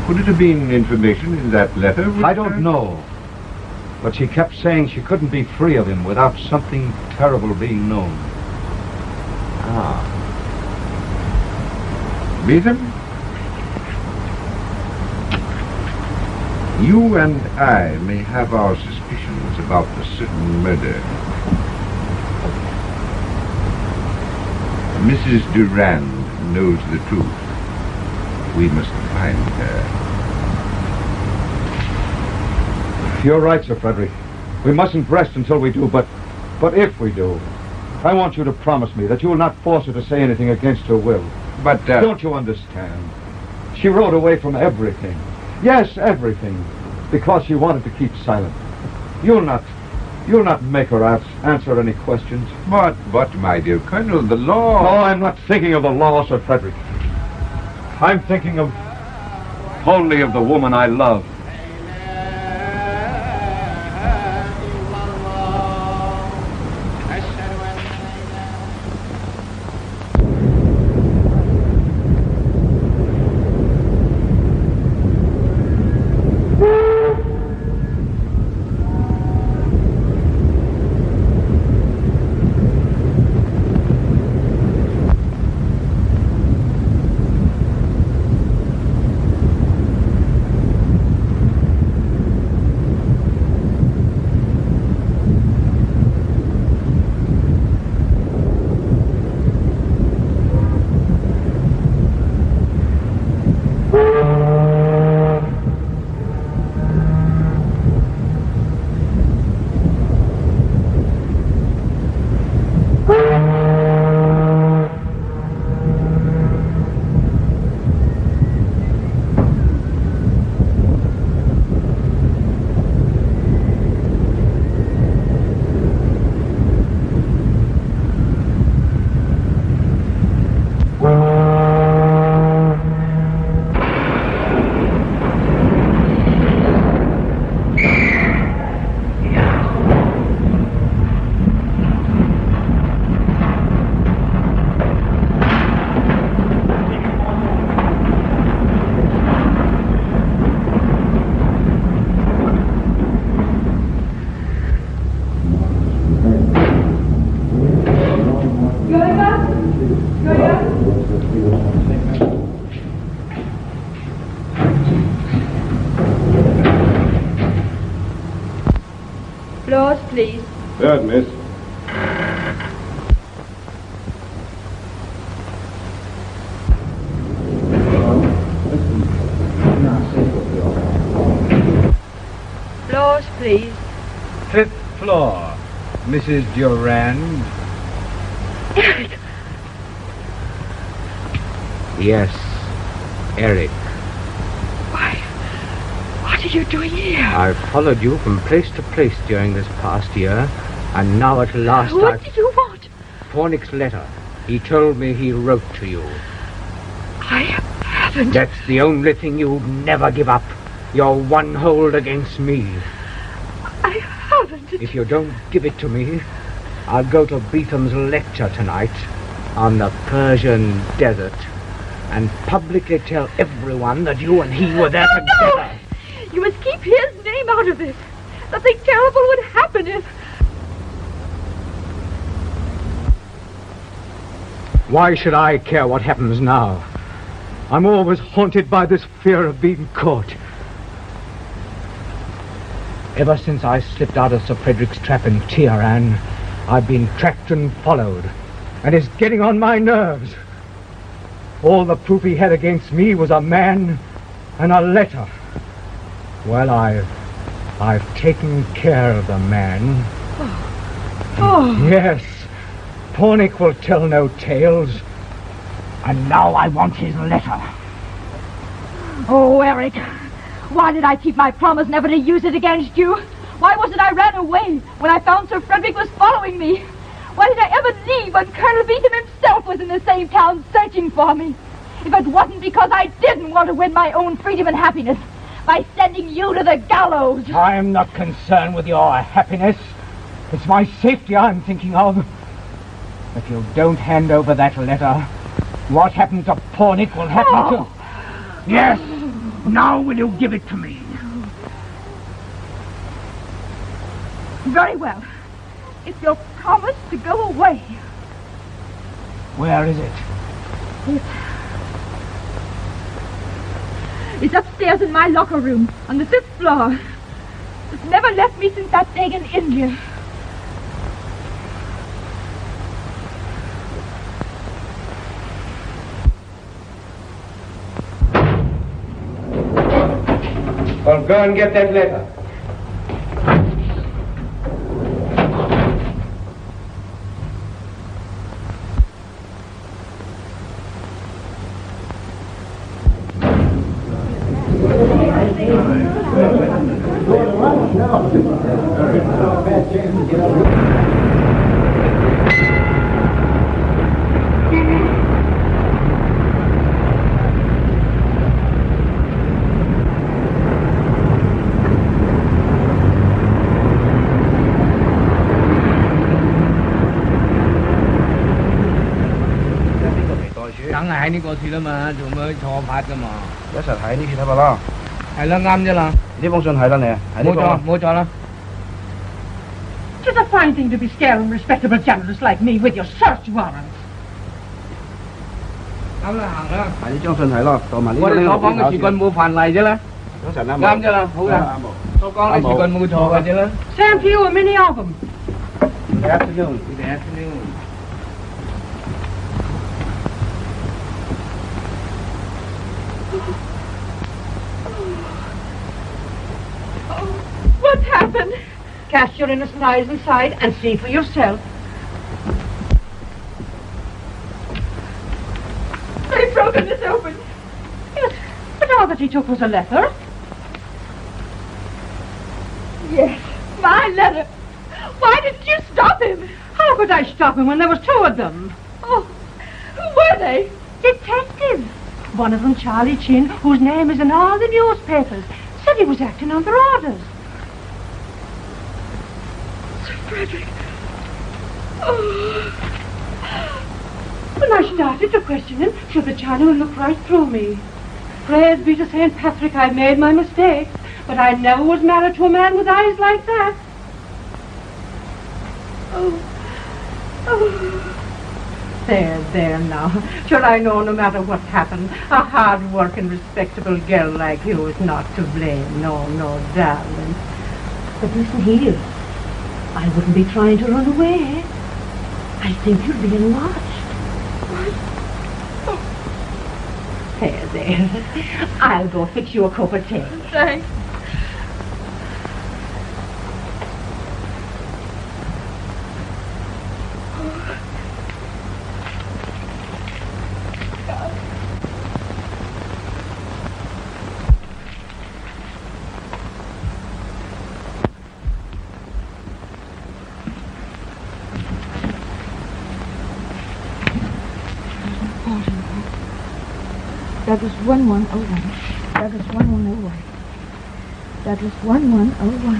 Could it have been information in that letter? I don't know. But she kept saying she couldn't be free of him without something terrible being known. Beetham? You and I may have our suspicions about the certain murder. Mrs. Durand knows the truth. We must find her. You're right, Sir Frederick. We mustn't rest until we do, but if we do, I want you to promise me that you will not force her to say anything against her will. But, don't you understand? She rode away from everything. Yes, everything. Because she wanted to keep silent. You'll not make her answer any questions. But, my dear Colonel, the law... Oh, I'm not thinking of the law, Sir Frederick. I'm thinking only of the woman I love. Floors, please. Third, miss. Floors, please. 5th floor, Mrs. Durand. Eric! Yes, Eric. What are you doing here? I've followed you from place to place during this past year, and now at last What did you want? Fornick's letter. He told me he wrote to you. I haven't. That's the only thing you'd never give up. Your one hold against me. I haven't. If you don't give it to me, I'll go to Beetham's lecture tonight on the Persian desert and publicly tell everyone that you and he were there together. You must keep his name out of this. Something terrible would happen if... Why should I care what happens now? I'm always haunted by this fear of being caught. Ever since I slipped out of Sir Frederick's trap in Teheran, I've been tracked and followed, and it's getting on my nerves. All the proof he had against me was a man and a letter. Well, I've taken care of the man. Oh. Yes, Pornick will tell no tales. And now I want his letter. Oh, Eric, why did I keep my promise never to use it against you? Why was it I ran away when I found Sir Frederick was following me? Why did I ever leave when Colonel Beetham himself was in the same town searching for me? If it wasn't because I didn't want to win my own freedom and happiness by sending you to the gallows. I'm not concerned with your happiness. It's my safety I'm thinking of. If you don't hand over that letter, what happened to Pornick will happen to... Yes. Now will you give it to me? Very well. If you'll promise to go away. Where is it? It's upstairs in my locker room on the 5th floor. It's never left me since that day in India. Well, go and get that letter.梗係喺呢個處啦嘛，做咩錯拍㗎嘛？一實喺呢處得咪咯？係啦，啱啫啦。呢封信係啦，你喺呢個。冇錯啦。'Tis a fine thing to be scaring respectable journalists like me with your search warrants. 啱啦，行啦。係呢張信係咯，到埋呢個。我哋所講嘅事棍冇犯例啫啦。啱啫啦，好啦。所講嘅事棍冇錯嘅啫啦。Same to you, a many of them. Good afternoon. Good afternoon. What's happened? Cast your innocent eyes inside and see for yourself. They've broken this open. Yes, but all that he took was a letter. Yes, my letter. Why didn't you stop him? How could I stop him when there was two of them? Oh, who were they? Detectives. One of them, Charlie Chin, whose name is in all the newspapers, said he was acting under orders. Sir Frederick. Oh. When I started to question him, Sugar Charlie looked right through me. Praise be to St. Patrick, I made my mistakes, but I never was married to a man with eyes like that. Oh. Oh. There now. Sure, I know no matter what happened, a hard-working, respectable girl like you is not to blame. No, darling. But listen here. I wouldn't be trying to run away. I think you're being watched. What? Oh. There. I'll go fix you a cup of tea. Thanks. Douglas 1101. Douglas 1101. Douglas 1101.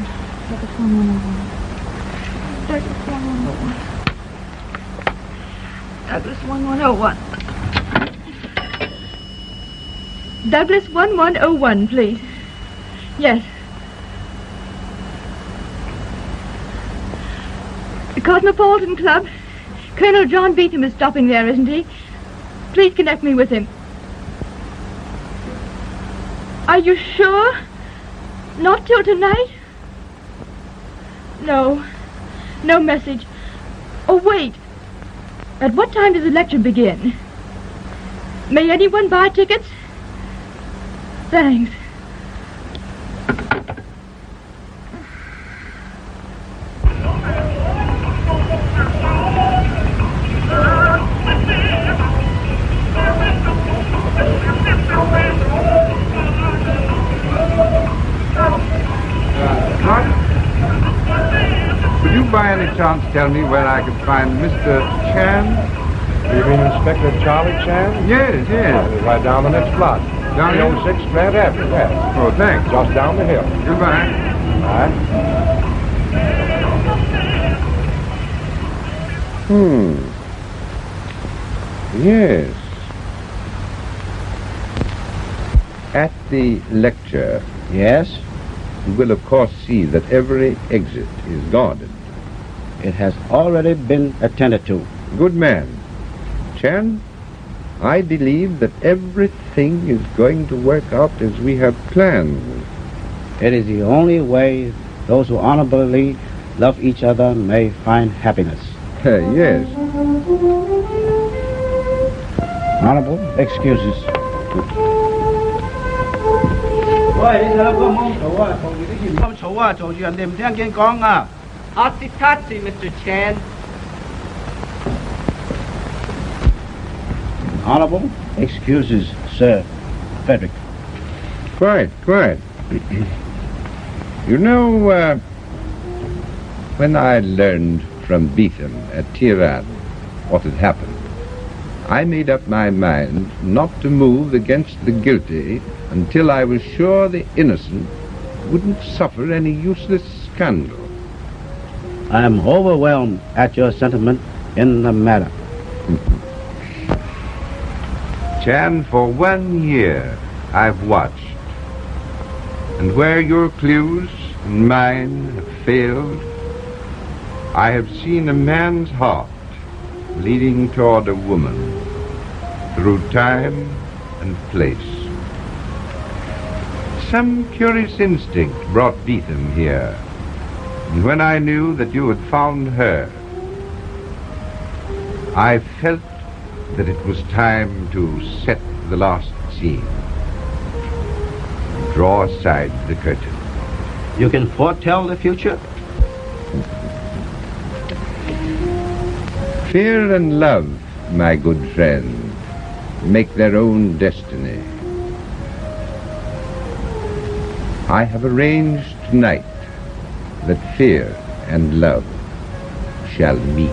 Douglas 1101. Douglas 1101. Douglas 1101. Douglas 1101, please. Yes. Cosmopolitan Club. Colonel John Beetham is stopping there, isn't he? Please connect me with him. Are you sure? Not till tonight? No. No message. Oh, wait. At what time does the lecture begin? May anyone buy tickets? Thanks. Would you by any chance tell me where I could find Mr. Chan? You mean Inspector Charlie Chan? Yes, yes. He's right down the next block. Down here? 306 Grant Avenue, yes. Oh, thanks. Just down the hill. Goodbye. Bye. Yes. At the lecture, Yes? you will of course see that every exit is guarded. It has already been attended to. Good man. Chan, I believe that everything is going to work out as we have planned. It is the only way those who honorably love each other may find happiness. Yes. Honorable excuses. 喂，你睇下嗰個芒草啊，旁邊啲鹽溝草啊，嘈住人哋唔聽見講啊！ Tatsi, Mr. Chan. Honorable excuses, Sir Frederick. Quite, quite. You know, when I learned from Beetham at Tehran what had happened, I made up my mind not to move against the guilty until I was sure the innocent wouldn't suffer any useless scandal. I am overwhelmed at your sentiment in the matter. Chan, for 1 year I've watched, and where your clues and mine have failed, I have seen a man's heart leading toward a woman through time and place. Some curious instinct brought Beetham here, and when I knew that you had found her, I felt that it was time to set the last scene. Draw aside the curtain. You can foretell the future? Fear and love, my good friend, make their own destiny. I have arranged tonight that fear and love shall meet.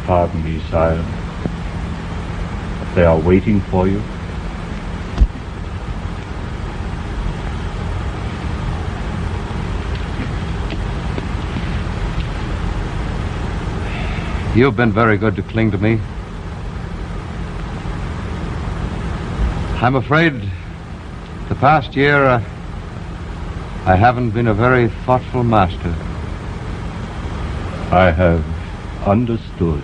Pardon me, sire. They are waiting for you. You've been very good to cling to me. I'm afraid the past year I haven't been a very thoughtful master. I have understood.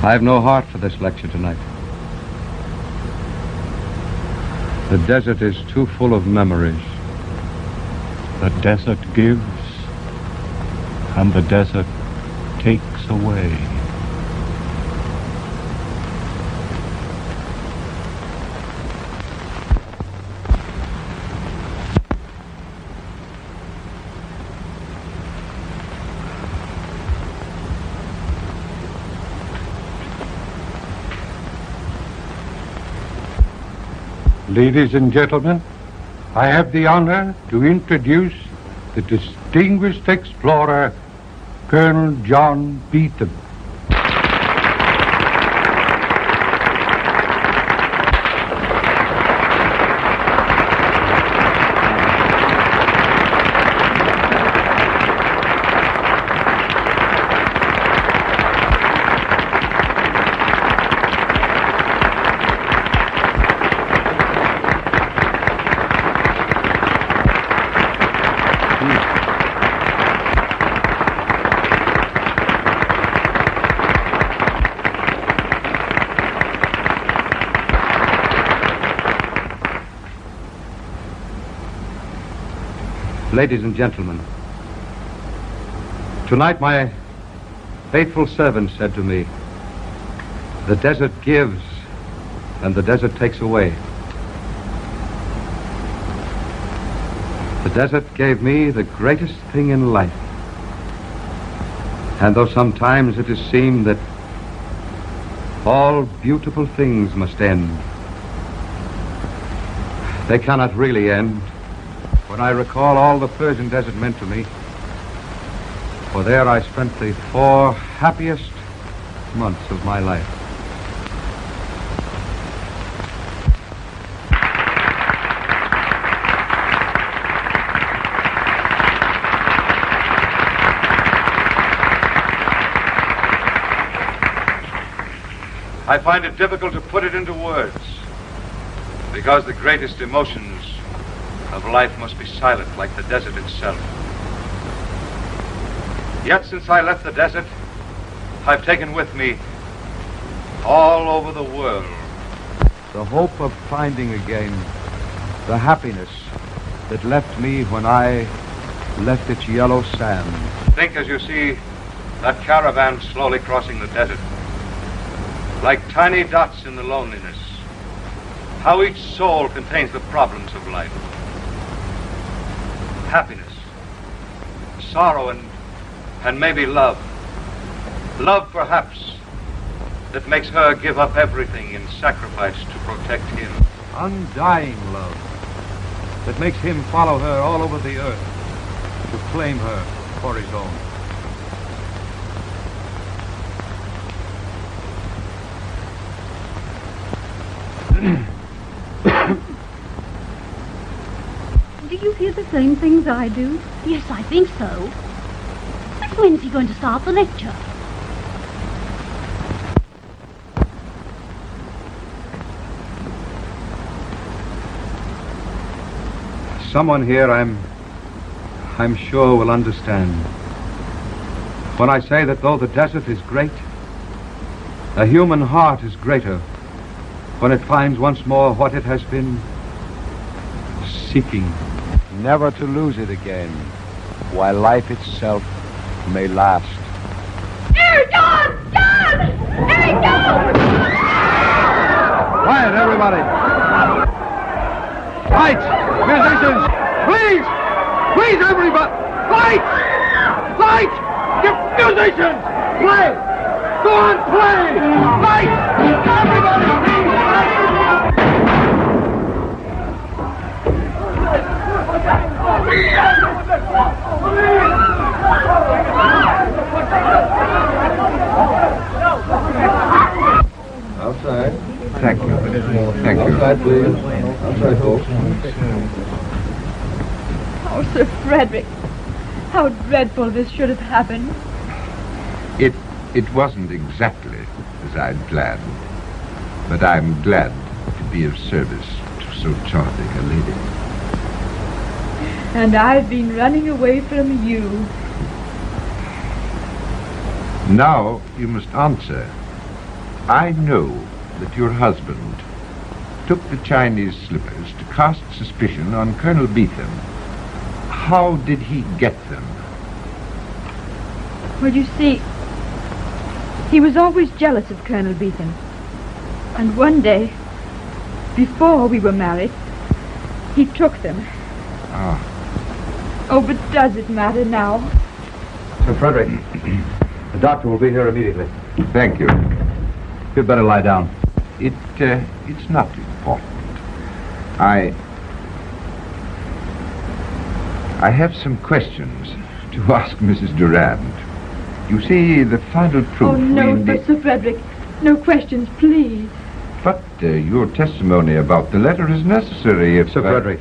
I have no heart for this lecture tonight. The desert is too full of memories. The desert gives, and the desert takes away. Ladies and gentlemen, I have the honor to introduce the distinguished explorer, Colonel John Beetham. Ladies and gentlemen, tonight my faithful servant said to me, "The desert gives and the desert takes away." The desert gave me the greatest thing in life. And though sometimes it has seemed that all beautiful things must end, they cannot really end. When I recall all the Persian desert meant to me, for there I spent the 4 happiest months of my life. I find it difficult to put it into words, because the greatest emotions of life must be silent, like the desert itself. Yet since I left the desert, I've taken with me all over the world the hope of finding again the happiness that left me when I left its yellow sand. Think as you see that caravan slowly crossing the desert, like tiny dots in the loneliness, how each soul contains the problems of life. Happiness, sorrow, and maybe love. Love, perhaps, that makes her give up everything in sacrifice to protect him. Undying love that makes him follow her all over the earth to claim her for his own. Do you hear the same things I do? Yes, I think so. But when's he going to start the lecture? Someone here I'm sure will understand when I say that though the desert is great, a human heart is greater when it finds once more what it has been seeking. Never to lose it again, while life itself may last. Here, John! John! Hey, John! Quiet, everybody! Lights! Musicians! Please! Please, everybody! Lights! Lights! Musicians! Play! Go on, play! Lights! Everybody, please! Outside. Thank you. Thank you. Outside, please. Outside, folks. Oh, Sir Frederick, how dreadful this should have happened. It wasn't exactly as I'd planned, but I'm glad to be of service to so charming a lady. And I've been running away from you. Now you must answer. I know that your husband took the Chinese slippers to cast suspicion on Colonel Beetham. How did he get them? Well, you see, he was always jealous of Colonel Beetham. And one day, before we were married, he took them. Ah. Oh, but does it matter now? Sir Frederick, the doctor will be here immediately. Thank you. You'd better lie down. It's not important. I have some questions to ask Mrs. Durand. You see, the final proof... Oh, no, but Sir Frederick, no questions, please. But your testimony about the letter is necessary if... Sir Frederick,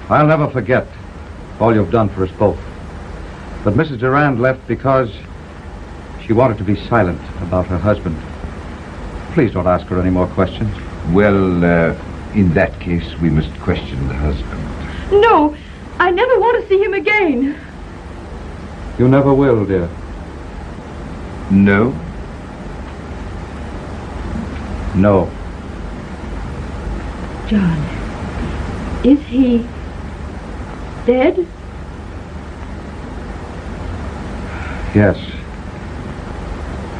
I'll never forget all you've done for us both. But Mrs. Durand left because she wanted to be silent about her husband. Please don't ask her any more questions. Well, in that case, we must question the husband. No, I never want to see him again. You never will, dear. No? No. John, is he dead? Yes.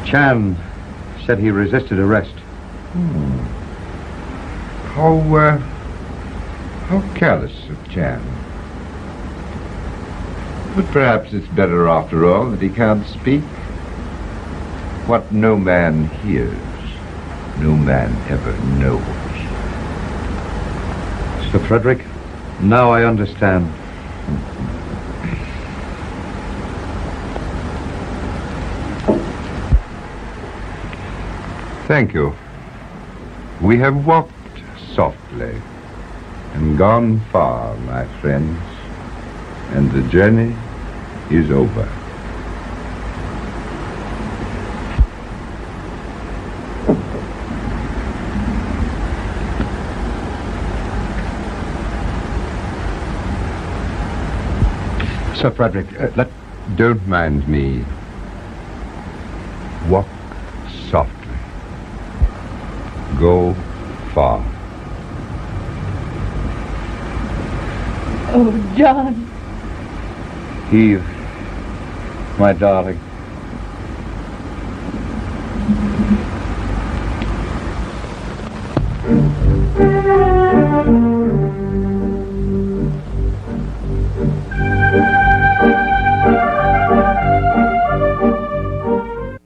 Chan said he resisted arrest. How careless of Chan. But perhaps it's better after all that he can't speak. What no man hears, no man ever knows. Sir Frederick, now I understand. Thank you. We have walked softly and gone far, my friends, and the journey is over. Sir Frederick, Don't mind me. Walk softly. Go far. Oh, John. Eve, my darling.